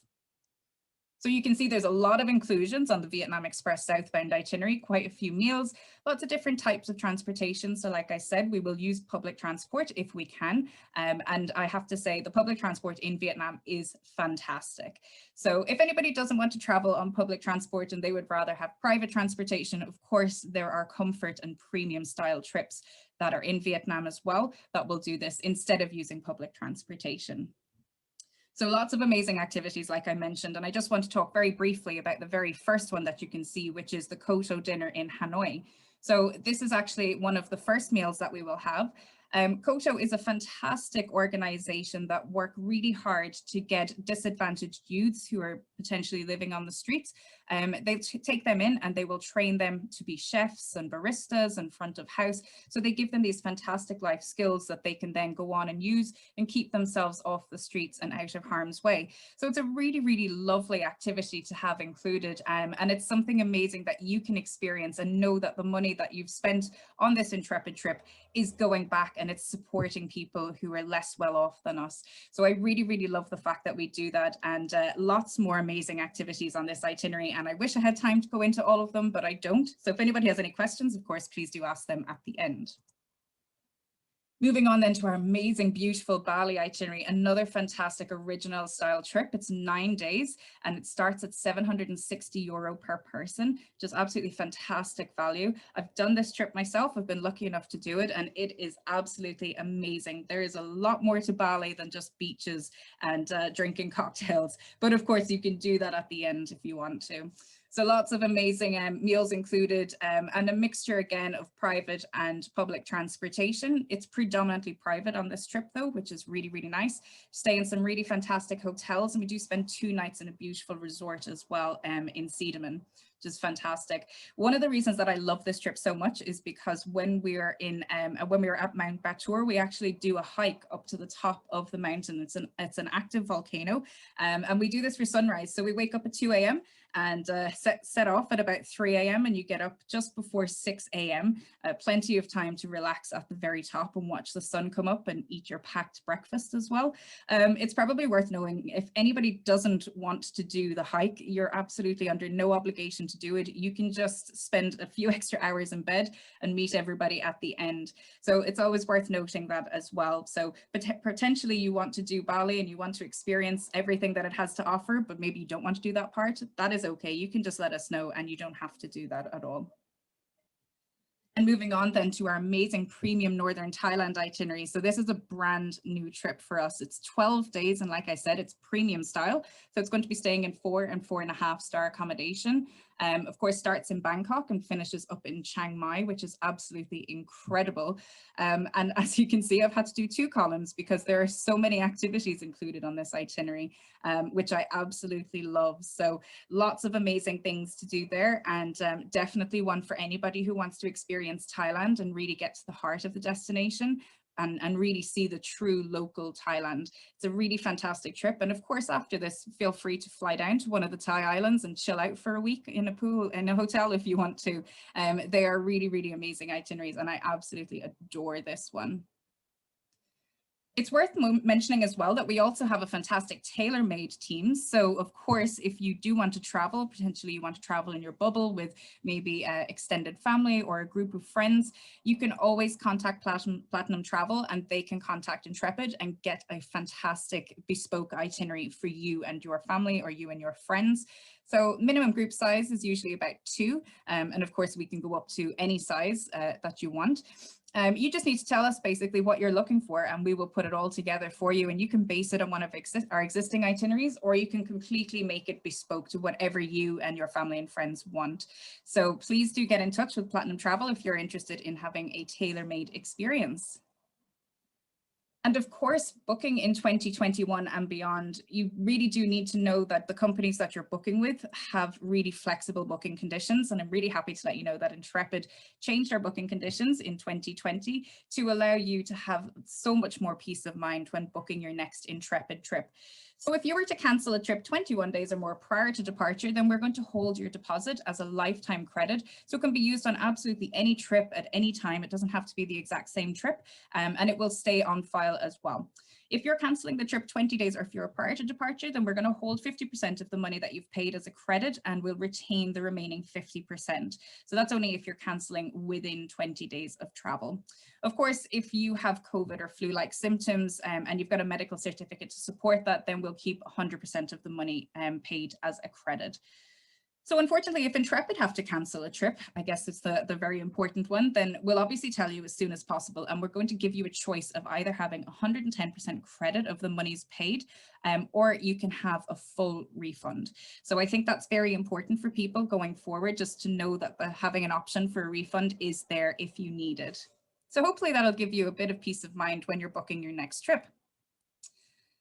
So you can see there's a lot of inclusions on the Vietnam Express southbound itinerary, quite a few meals, lots of different types of transportation. So like I said, we will use public transport if we can. And I have to say the public transport in Vietnam is fantastic. So if anybody doesn't want to travel on public transport and they would rather have private transportation, of course, there are comfort and premium style trips that are in Vietnam as well that will do this instead of using public transportation. So lots of amazing activities, like I mentioned, and I just want to talk very briefly about the very first one that you can see, which is the Koto dinner in Hanoi. So this is actually one of the first meals that we will have. Koto is a fantastic organization that work really hard to get disadvantaged youths who are potentially living on the streets. They take them in and they will train them to be chefs and baristas and front of house. So they give them these fantastic life skills that they can then go on and use and keep themselves off the streets and out of harm's way. So it's a really, really lovely activity to have included. And it's something amazing that you can experience and know that the money that you've spent on this Intrepid trip is going back and it's supporting people who are less well off than us. So I really, really love the fact that we do that, and lots more amazing activities on this itinerary. And I wish I had time to go into all of them, but I don't. So if anybody has any questions, of course, please do ask them at the end. Moving on then to our amazing, beautiful Bali itinerary, another fantastic original style trip. It's 9 days and it starts at €760 per person, just absolutely fantastic value. I've done this trip myself. I've been lucky enough to do it and it is absolutely amazing. There is a lot more to Bali than just beaches and drinking cocktails, but of course you can do that at the end if you want to. So lots of amazing meals included and a mixture again of private and public transportation. It's predominantly private on this trip though, which is really, really nice. Stay in some really fantastic hotels and we do spend 2 nights in a beautiful resort as well in Siedemann, which is fantastic. One of the reasons that I love this trip so much is because when we were at Mount Batur, we actually do a hike up to the top of the mountain. It's an active volcano and we do this for sunrise. So we wake up at 2 a.m. and set off at about 3 a.m. and you get up just before 6 a.m. Plenty of time to relax at the very top and watch the sun come up and eat your packed breakfast as well. It's probably worth knowing if anybody doesn't want to do the hike, you're absolutely under no obligation to do it. You can just spend a few extra hours in bed and meet everybody at the end. So it's always worth noting that as well. So potentially you want to do Bali and you want to experience everything that it has to offer, but maybe you don't want to do that part. That is okay. You can just let us know and you don't have to do that at all. And moving on then to our amazing premium Northern Thailand itinerary. So this is a brand new trip for us. It's 12 days. And like I said, it's premium style. So it's going to be staying in 4 and 4.5 star accommodation. Of course, starts in Bangkok and finishes up in Chiang Mai, which is absolutely incredible. And as you can see, I've had to do 2 columns because there are so many activities included on this itinerary, which I absolutely love. So lots of amazing things to do there, and definitely one for anybody who wants to experience Thailand and really get to the heart of the destination. And really see the true local Thailand. It's a really fantastic trip. And of course, after this, feel free to fly down to one of the Thai islands and chill out for a week in a pool, in a hotel if you want to. They are really, really amazing itineraries and I absolutely adore this one. It's worth mentioning as well that we also have a fantastic tailor-made team. So of course, if you do want to travel, potentially you want to travel in your bubble with maybe extended family or a group of friends, you can always contact Platinum Travel and they can contact Intrepid and get a fantastic bespoke itinerary for you and your family or you and your friends. So minimum group size is usually about 2. And of course, we can go up to any size that you want. You just need to tell us basically what you're looking for and we will put it all together for you, and you can base it on one of our existing itineraries or you can completely make it bespoke to whatever you and your family and friends want. So please do get in touch with Platinum Travel if you're interested in having a tailor-made experience. And of course, booking in 2021 and beyond, you really do need to know that the companies that you're booking with have really flexible booking conditions. And I'm really happy to let you know that Intrepid changed our booking conditions in 2020 to allow you to have so much more peace of mind when booking your next Intrepid trip. So if you were to cancel a trip 21 days or more prior to departure, then we're going to hold your deposit as a lifetime credit. So it can be used on absolutely any trip at any time. It doesn't have to be the exact same trip, and it will stay on file as well. If you're cancelling the trip 20 days or if you're prior to departure, then we're going to hold 50% of the money that you've paid as a credit and we'll retain the remaining 50%. So that's only if you're cancelling within 20 days of travel. Of course, if you have COVID or flu-like symptoms and you've got a medical certificate to support that, then we'll keep 100% of the money paid as a credit. So unfortunately, if Intrepid have to cancel a trip, I guess it's the very important one, then we'll obviously tell you as soon as possible. And we're going to give you a choice of either having 110% credit of the monies paid, or you can have a full refund. So I think that's very important for people going forward, just to know that having an option for a refund is there if you need it. So hopefully that'll give you a bit of peace of mind when you're booking your next trip.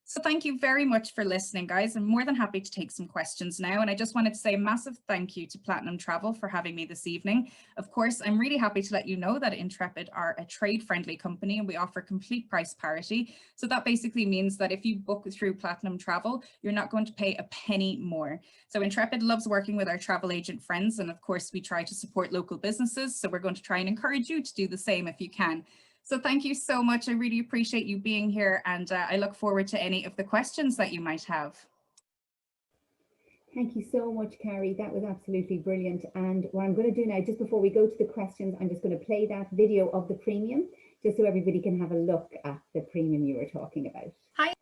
So thank you very much for listening, guys. I'm more than happy to take some questions now. And I just wanted to say a massive thank you to Platinum Travel for having me this evening. Of course, I'm really happy to let you know that Intrepid are a trade-friendly company and we offer complete price parity. So that basically means that if you book through Platinum Travel, you're not going to pay a penny more. So Intrepid loves working with our travel agent friends. And of course, we try to support local businesses. So we're going to try and encourage you to do the same if you can. So thank you so much. I really appreciate you being here and I look forward to any of the questions that you might have. Thank you so much, Carrie. That was absolutely brilliant. And what I'm going to do now, just before we go to the questions, I'm just going to play that video of the premium, just so everybody can have a look at the premium you were talking about. Hi.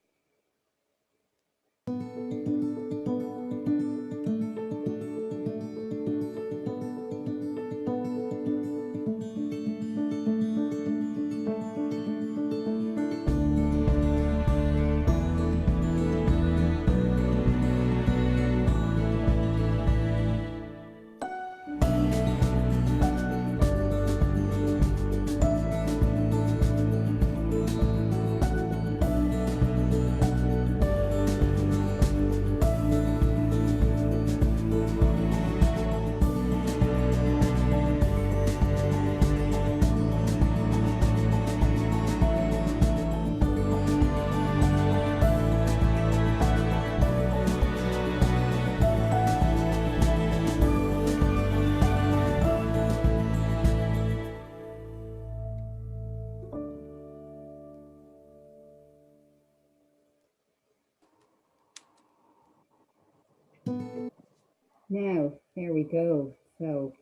Now, there we go. So,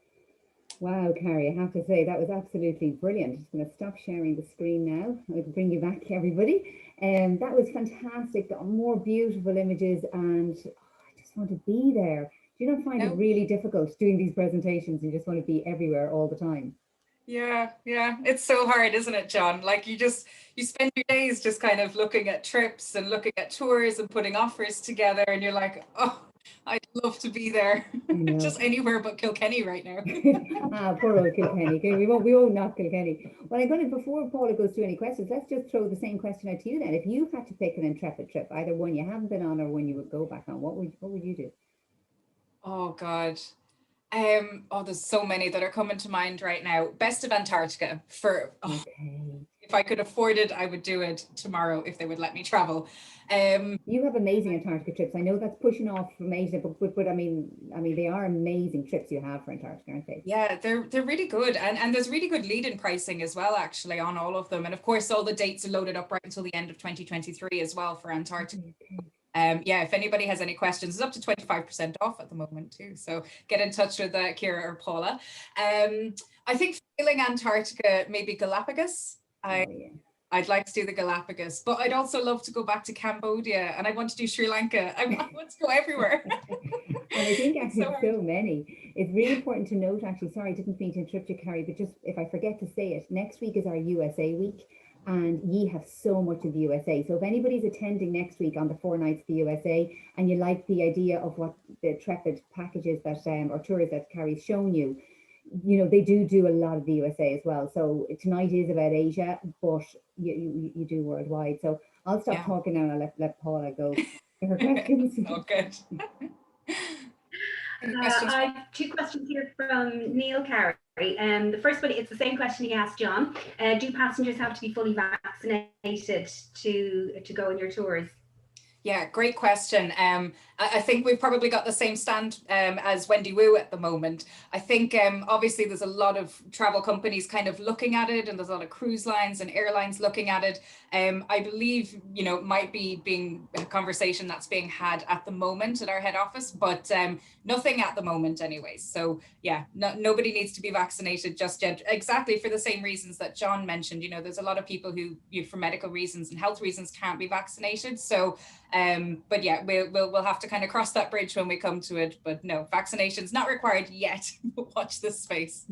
wow, Carrie, I have to say that was absolutely brilliant. Just going to stop sharing the screen now. I can bring you back, everybody. That was fantastic. Got more beautiful images and I just want to be there. Do you not find it really difficult doing these presentations? You just want to be everywhere all the time. Yeah, it's so hard, isn't it, John? Like you spend your days just kind of looking at trips and looking at tours and putting offers together and you're like, oh, I'd love to be there. Just anywhere but Kilkenny right now. Poor old Kilkenny. We won't knock Kilkenny. Well, I'm going to, before Paula goes through any questions, let's just throw the same question out to you then. If you had to pick an Intrepid trip, either one you haven't been on or one you would go back on, what would you do? Oh God. There's so many that are coming to mind right now. Best of Antarctica if I could afford it, I would do it tomorrow if they would let me travel. You have amazing Antarctica trips. I know that's pushing off from Asia, but I mean they are amazing trips you have for Antarctica, aren't they? Yeah, they're really good, and there's really good lead-in pricing as well, actually, on all of them. And of course, all the dates are loaded up right until the end of 2023 as well for Antarctica. Yeah, if anybody has any questions, it's up to 25% off at the moment too. So get in touch with Kira or Paula. I think feeling Antarctica, maybe Galapagos. I'd like to do the Galapagos, but I'd also love to go back to Cambodia and I want to do Sri Lanka. I want to go everywhere. And I think actually so many. It's really important to note, actually, sorry, I didn't mean to interrupt you, Carrie, but just if I forget to say it, next week is our USA week. And ye have so much of the USA. So if anybody's attending next week on the 4 nights of the USA and you like the idea of what the Intrepid packages that or tours that Carrie's shown you, they do a lot of the USA as well. So tonight is about Asia, but you do worldwide. So I'll stop talking now and I'll let Paula go to her questions. Oh, good. I have 2 questions here from Neil Carey. The first one, it's the same question he asked John. Do passengers have to be fully vaccinated to go on your tours? Yeah, great question. I think we've probably got the same stand as Wendy Wu at the moment. I think obviously there's a lot of travel companies kind of looking at it, and there's a lot of cruise lines and airlines looking at it. I believe, you know, it might be being a conversation that's being had at the moment at our head office, but nothing at the moment anyways. So yeah, nobody needs to be vaccinated just yet, exactly for the same reasons that John mentioned. You know, there's a lot of people who, for medical reasons and health reasons, can't be vaccinated. So but yeah, we'll have to kind of cross that bridge when we come to it. But no, vaccination's not required yet. Watch this space.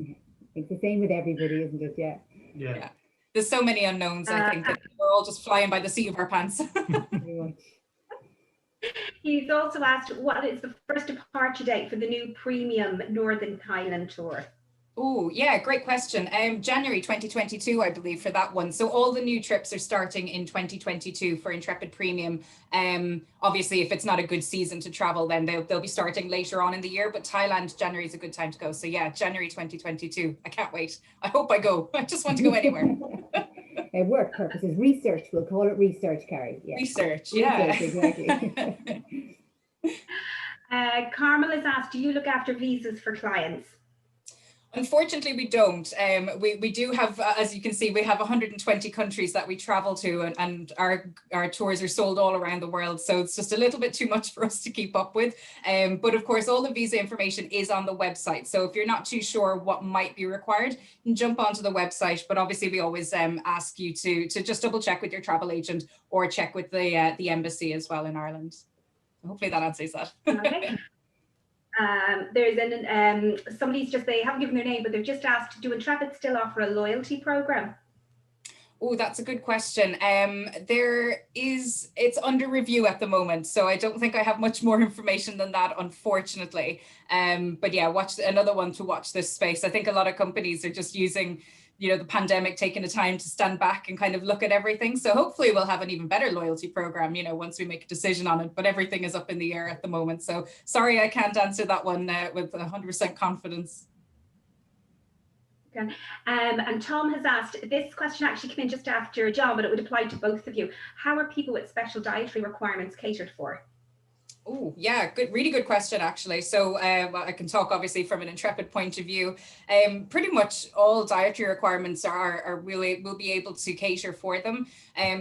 It's the same with everybody, isn't it? Yeah. Yeah. There's so many unknowns. I think that we're all just flying by the seat of our pants. Very much. He's also asked, what is the first departure date for the new premium Northern Thailand tour? Oh, yeah, great question. January 2022, I believe, for that one. So all the new trips are starting in 2022 for Intrepid Premium. Obviously, if it's not a good season to travel, then they'll be starting later on in the year. But Thailand, January is a good time to go. So yeah, January 2022. I can't wait. I hope I go. I just want to go anywhere. Work purposes, research. We'll call it research, Carrie. Yeah. Research, yeah. Research, exactly. Carmel has asked, do you look after visas for clients? Unfortunately, we don't. We do have, as you can see, we have 120 countries that we travel to, and our tours are sold all around the world. So it's just a little bit too much for us to keep up with. But of course, all the visa information is on the website. So if you're not too sure what might be required, you can jump onto the website. But obviously, we always ask you to just double check with your travel agent or check with the embassy as well in Ireland. Hopefully that answers that. Okay. There's somebody's just, they haven't given their name, but they've just asked, do Intrepid still offer a loyalty program? Oh, that's a good question. It's under review at the moment, so I don't think I have much more information than that, unfortunately. But yeah, another one to watch this space. I think a lot of companies are just using, you know, the pandemic, taking the time to stand back and kind of look at everything. So hopefully we'll have an even better loyalty program, you know, once we make a decision on it, but everything is up in the air at the moment. So sorry, I can't answer that one with 100% confidence. Okay. And Tom has asked, this question actually came in just after John, but it would apply to both of you. How are people with special dietary requirements catered for? Oh, yeah, really good question, actually. So I can talk obviously from an Intrepid point of view. Pretty much all dietary requirements will be able to cater for them.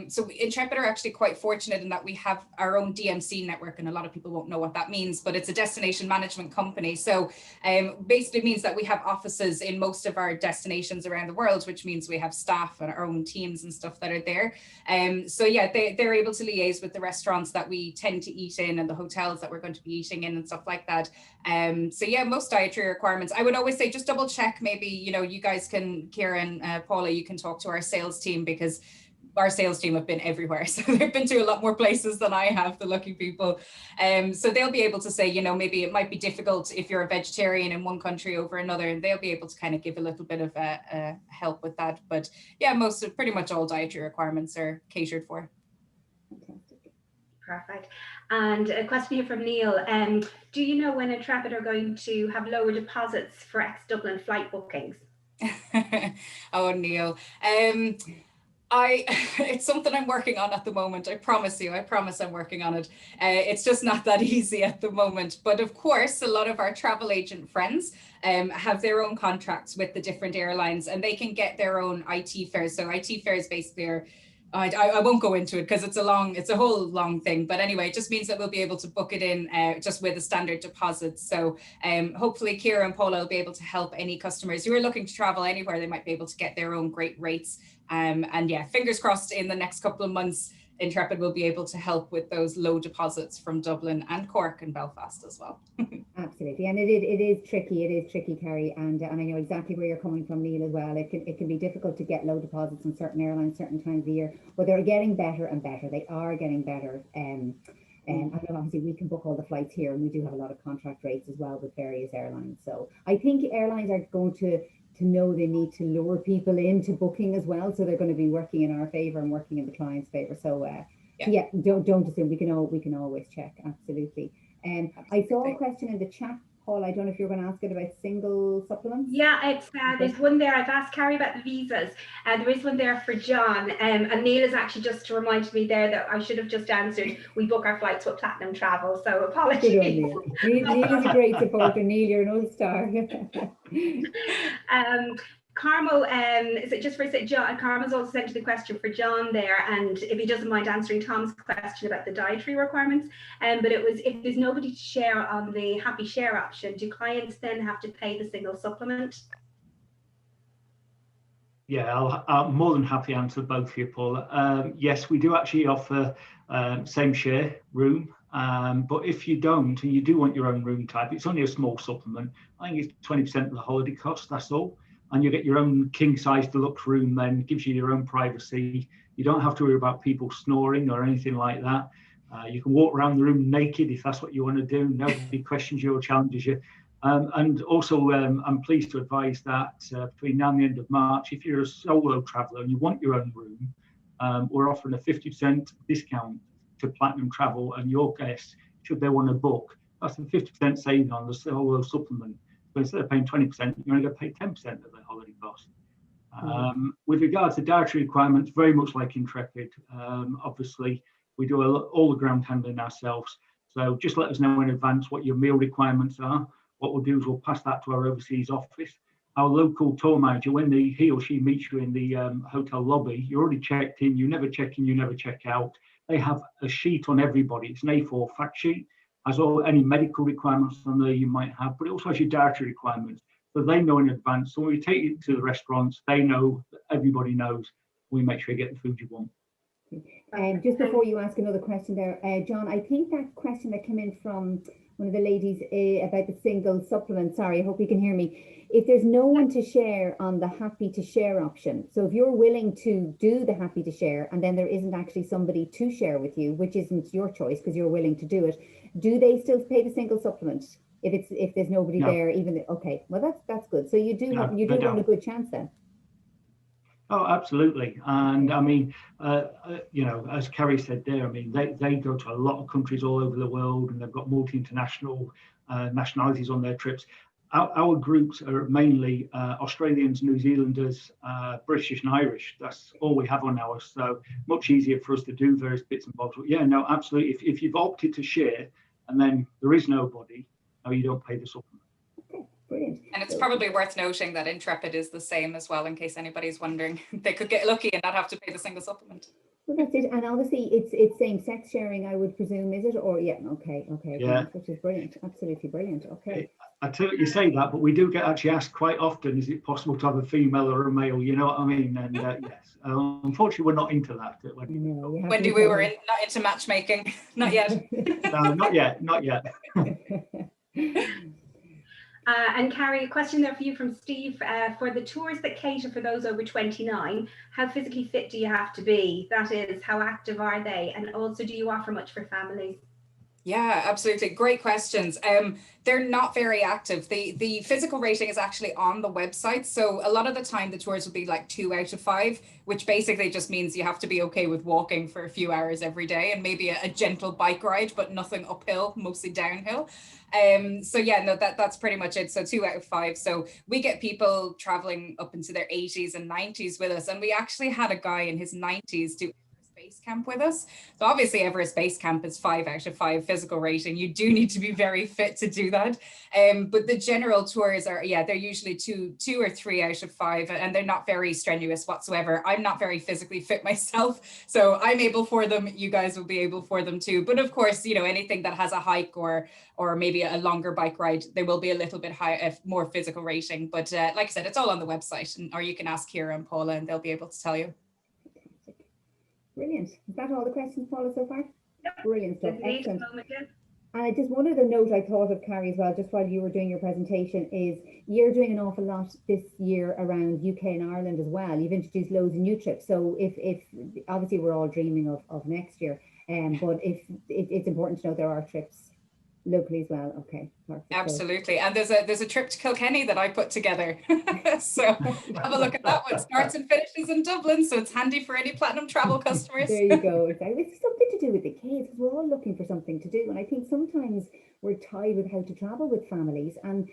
So Intrepid are actually quite fortunate in that we have our own DMC network, and a lot of people won't know what that means, but it's a destination management company. So basically means that we have offices in most of our destinations around the world, which means we have staff and our own teams and stuff that are there. So yeah, they're able to liaise with the restaurants that we tend to eat in and the hotels that we're going to be eating in and stuff like that. So yeah, most dietary requirements. I would always say just double check. Maybe, you know, you guys can, Kieran, Paula, you can talk to our sales team, because our sales team have been everywhere. So they've been to a lot more places than I have, the lucky people. So they'll be able to say, you know, maybe it might be difficult if you're a vegetarian in one country over another, and they'll be able to kind of give a little bit of help with that. But yeah, pretty much all dietary requirements are catered for. Perfect. And a question here from Neil. Do you know when Intrepid are going to have lower deposits for ex-Dublin flight bookings? Oh, Neil. It's something I'm working on at the moment. I promise you, I promise I'm working on it. It's just not that easy at the moment. But of course, a lot of our travel agent friends have their own contracts with the different airlines, and they can get their own IT fares. So IT fares basically are, I won't go into it because it's a whole long thing. But anyway, it just means that we'll be able to book it in just with a standard deposit. So hopefully Kira and Paula will be able to help any customers who are looking to travel anywhere. They might be able to get their own great rates. And yeah, fingers crossed in the next couple of months, Intrepid will be able to help with those low deposits from Dublin and Cork and Belfast as well. Absolutely, and it is tricky, Carrie, and I know exactly where you're coming from, Neil, as well. It can be difficult to get low deposits on certain airlines, certain times of the year, but they're getting better and better. They are getting better. And I know obviously we can book all the flights here, and we do have a lot of contract rates as well with various airlines. So I think airlines are going to know they need to lure people into booking as well, so they're going to be working in our favor and working in the client's favor. So yeah, don't assume. We can always check. Absolutely. I saw a question in the chat, Paul, I don't know if you're going to ask it about single supplements. Yeah, it's there's one there. I've asked Carrie about the visas. There is one there for John. And Neil has actually just reminded me there that I should have just answered. We book our flights with Platinum Travel, so apologies. Good on Neil. Neil is a great supporter. Neil, you're an old star. Carmo, is it just for John? Carmo's also sent you the question for John there, and if he doesn't mind answering Tom's question about the dietary requirements. But it was, if there's nobody to share on the happy share option, do clients then have to pay the single supplement? Yeah, I'm more than happy to answer both for you, Paula. Yes, we do actually offer same share room, but if you don't and you do want your own room type, it's only a small supplement. I think it's 20% of the holiday cost, that's all. And you get your own king size deluxe room, then gives you your own privacy. You don't have to worry about people snoring or anything like that. You can walk around the room naked if that's what you want to do. Nobody questions you or challenges you. And also, I'm pleased to advise that between now and the end of March, if you're a solo traveller and you want your own room, we're offering a 50% discount to Platinum Travel and your guests, should they want to book. That's a 50% saving on the solo supplement. So instead of paying 20%, you're only going to pay 10% of the holiday cost. With regards to dietary requirements, very much like Intrepid, obviously, we do all the ground handling ourselves. So just let us know in advance what your meal requirements are. What we'll do is we'll pass that to our overseas office. Our local tour manager, when he or she meets you in the hotel lobby, you're already checked in, you never check in, you never check out. They have a sheet on everybody. It's an A4 fact sheet, has all any medical requirements on there you might have, but it also has your dietary requirements. So they know in advance. So when we take you to the restaurants, they know, everybody knows, we make sure you get the food you want. Just before you ask another question there, John, I think that question that came in from one of the ladies about the single supplement, sorry, I hope you can hear me. If there's no one to share on the happy to share option, so if you're willing to do the happy to share and then there isn't actually somebody to share with you, which isn't your choice because you're willing to do it, do they still pay the single supplement if there's nobody there? Even okay, well that's good. So you do run a good chance then. Oh, absolutely. And I mean, you know, as Carrie said there, I mean, they go to a lot of countries all over the world and they've got multi-international nationalities on their trips. Our groups are mainly Australians, New Zealanders, British and Irish. That's all we have on ours. So much easier for us to do various bits and bobs. But yeah, no, absolutely. If you've opted to share and then there is nobody, no, you don't pay the supplement. Okay, brilliant. And it's probably worth noting that Intrepid is the same as well, in case anybody's wondering. They could get lucky and not have to pay the single supplement. Well, that's it. And obviously it's same sex sharing, I would presume, is it? Or yeah, okay, yeah. Which is brilliant, absolutely brilliant. Okay. I tell you say that, but we do get actually asked quite often, is it possible to have a female or a male? You know what I mean? And yes, unfortunately, we're not into that. Wendy, we were not into matchmaking, not yet. No, not yet, not yet. And Carrie, a question there for you from Steve. For the tours that cater for those over 29, how physically fit do you have to be? That is, how active are they? And also, do you offer much for families? Yeah, absolutely. Great questions. They're not very active. The physical rating is actually on the website. So a lot of the time the tours will be like 2 out of 5, which basically just means you have to be okay with walking for a few hours every day and maybe a gentle bike ride, but nothing uphill, mostly downhill. So yeah, no, that's pretty much it. So 2 out of 5. So we get people traveling up into their 80s and 90s with us. And we actually had a guy in his 90s do base camp with us. So obviously Everest Base Camp is 5 out of 5 physical rating. You do need to be very fit to do that. But the general tours are, yeah, they're usually 2 or 3 out of 5, and they're not very strenuous whatsoever. I'm not very physically fit myself, so I'm able for them. You guys will be able for them too. But of course, you know, anything that has a hike or maybe a longer bike ride, there will be a little bit higher, more physical rating. But like I said, it's all on the website, or you can ask Kira and Paula and they'll be able to tell you. Brilliant. Is that all the questions, Paula, so far? Yep. Brilliant stuff. Excellent. And just one other note I thought of, Carrie, as well, just while you were doing your presentation, is you're doing an awful lot this year around UK and Ireland as well. You've introduced loads of new trips. So if obviously we're all dreaming of next year, but if it's important to know there are trips Locally as well. Okay, perfect. Absolutely. And there's a trip to Kilkenny that I put together. So have a look at that one. Starts and finishes in Dublin. So it's handy for any Platinum Travel customers. There you go. Exactly. It's something to do with the kids. We're all looking for something to do. And I think sometimes we're tied with how to travel with families. And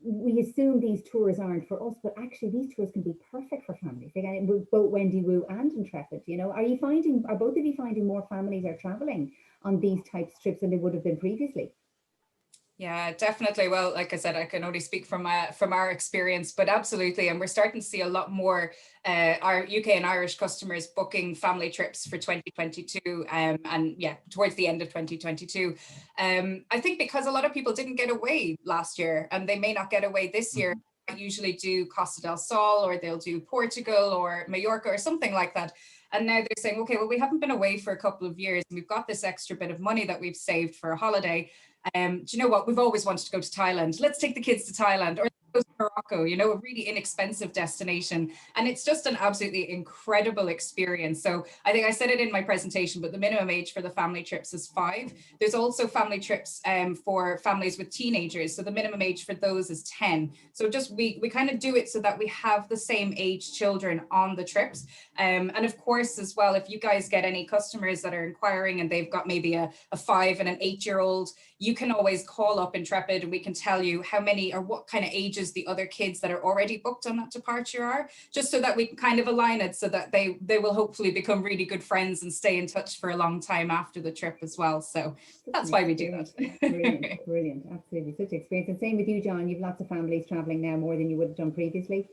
we assume these tours aren't for us, but actually these tours can be perfect for families. Again, both Wendy Wu and Intrepid, you know, are both of you finding more families are traveling on these types of trips than they would have been previously? Yeah, definitely. Well, like I said, I can only speak from our experience, but absolutely. And we're starting to see a lot more our UK and Irish customers booking family trips for 2022 and yeah, towards the end of 2022. I think because a lot of people didn't get away last year and they may not get away this year. I usually do Costa del Sol, or they'll do Portugal or Mallorca or something like that. And now they're saying, okay, well, we haven't been away for a couple of years and we've got this extra bit of money that we've saved for a holiday. Do you know what? We've always wanted to go to Thailand. Let's take the kids to Thailand, or go to Morocco, you know, a really inexpensive destination. And it's just an absolutely incredible experience. So I think I said it in my presentation, but the minimum age for the family trips is 5. There's also family trips for families with teenagers. So the minimum age for those is 10. So just we kind of do it so that we have the same age children on the trips. And of course, as well, if you guys get any customers that are inquiring and they've got maybe a 5 and an 8-year-old, you can always call up Intrepid and we can tell you how many or what kind of ages the other kids that are already booked on that departure are, just so that we can kind of align it so that they will hopefully become really good friends and stay in touch for a long time after the trip as well. So that's why we do that. Brilliant, brilliant, absolutely, such experience. And same with you, John, you've lots of families traveling now, more than you would have done previously.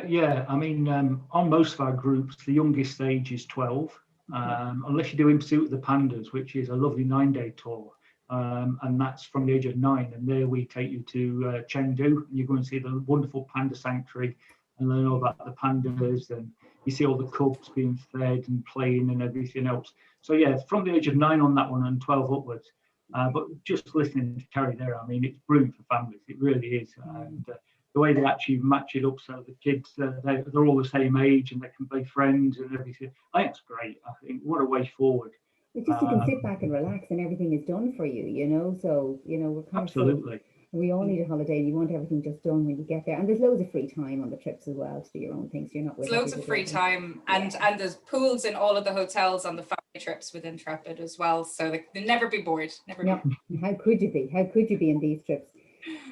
Yeah, I mean, on most of our groups, the youngest age is 12, unless you do In Pursuit of the Pandas, which is a lovely 9-day tour. And that's from the age of 9. And there we take you to Chengdu, and you go and see the wonderful panda sanctuary and learn all about the pandas, and you see all the cubs being fed and playing and everything else. So yeah, from the age of 9 on that one and 12 upwards. But just listening to Carrie there, I mean, it's brilliant for families. It really is. And the way they actually match it up so the kids, they're all the same age and they can play friends and everything. I think it's great. I think what a way forward. It's just you can sit back and relax and everything is done for you, you know. So, you know, we're kind absolutely. of we all need a holiday and you want everything just done when you get there. And there's loads of free time on the trips as well to do your own things. You're not with loads of free time, and there's pools in all of the hotels on the family trips with Intrepid as well. So they'll never be bored. Never be bored. How could you be? How could you be in these trips?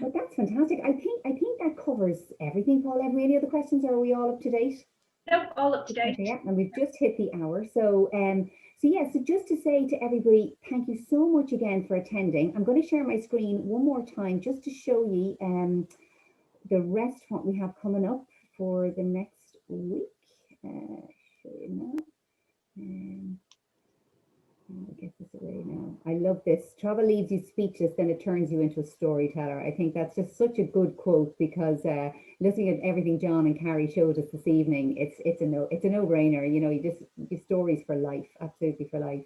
Well, that's fantastic. I think that covers everything, Paul. Have we any other questions, or are we all up to date? Nope, all up to date. Okay, yeah, and we've just hit the hour. So so just to say to everybody, thank you so much again for attending. I'm going to share my screen one more time just to show you the rest of what we have coming up for the next week. Show you now. I'll get this away now. I love this. Travel leaves you speechless, then it turns you into a storyteller. I think that's just such a good quote, because listening at everything John and Carrie showed us this evening, it's a no-brainer. You know, your stories for life, absolutely for life.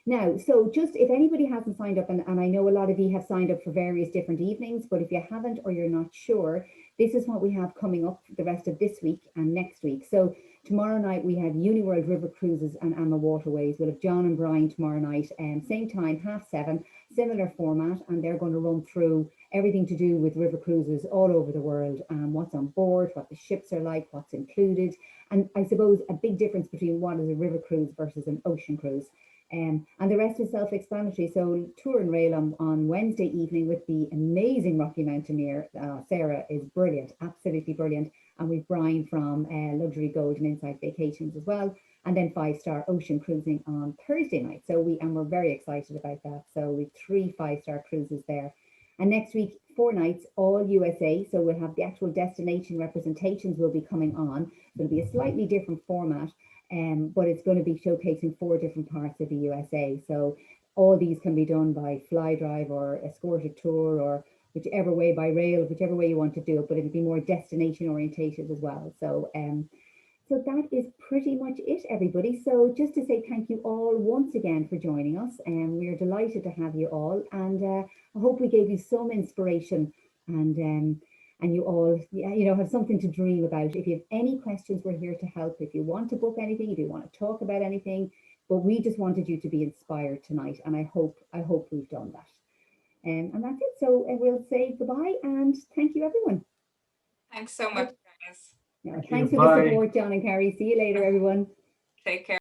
Now, so just if anybody hasn't signed up, and I know a lot of you have signed up for various different evenings, but if you haven't or you're not sure, this is what we have coming up the rest of this week and next week. So tomorrow night we have Uniworld River Cruises and Amma Waterways. We'll have John and Brian tomorrow night, same time, 7:30, similar format, and they're going to run through everything to do with river cruises all over the world, what's on board, what the ships are like, what's included, and I suppose a big difference between what is a river cruise versus an ocean cruise. And the rest is self-explanatory. So Tour and Rail on Wednesday evening with the amazing Rocky Mountaineer. Sarah is brilliant, absolutely brilliant. And we've Brian from Luxury Gold and Insight Vacations as well. And then 5-star ocean cruising on Thursday night. So we're very excited about that. So we've 3 5-star cruises there. And next week, 4 nights, all USA. So we'll have the actual destination representations will be coming on. It'll be a slightly different format. But it's going to be showcasing 4 different parts of the USA. So all these can be done by fly drive or escorted tour, or whichever way, by rail, whichever way you want to do it, but it'll be more destination orientated as well. So so that is pretty much it, everybody. So just to say thank you all once again for joining us, and we're delighted to have you all, and I hope we gave you some inspiration, and you all, you know, have something to dream about. If you have any questions, we're here to help. If you want to book anything, if you want to talk about anything, but we just wanted you to be inspired tonight, and I hope we've done that. And that's it. So we'll say goodbye and thank you, everyone. Thanks so much, guys. Thanks for the Bye. support, John and Carrie. See you later, everyone. Take care.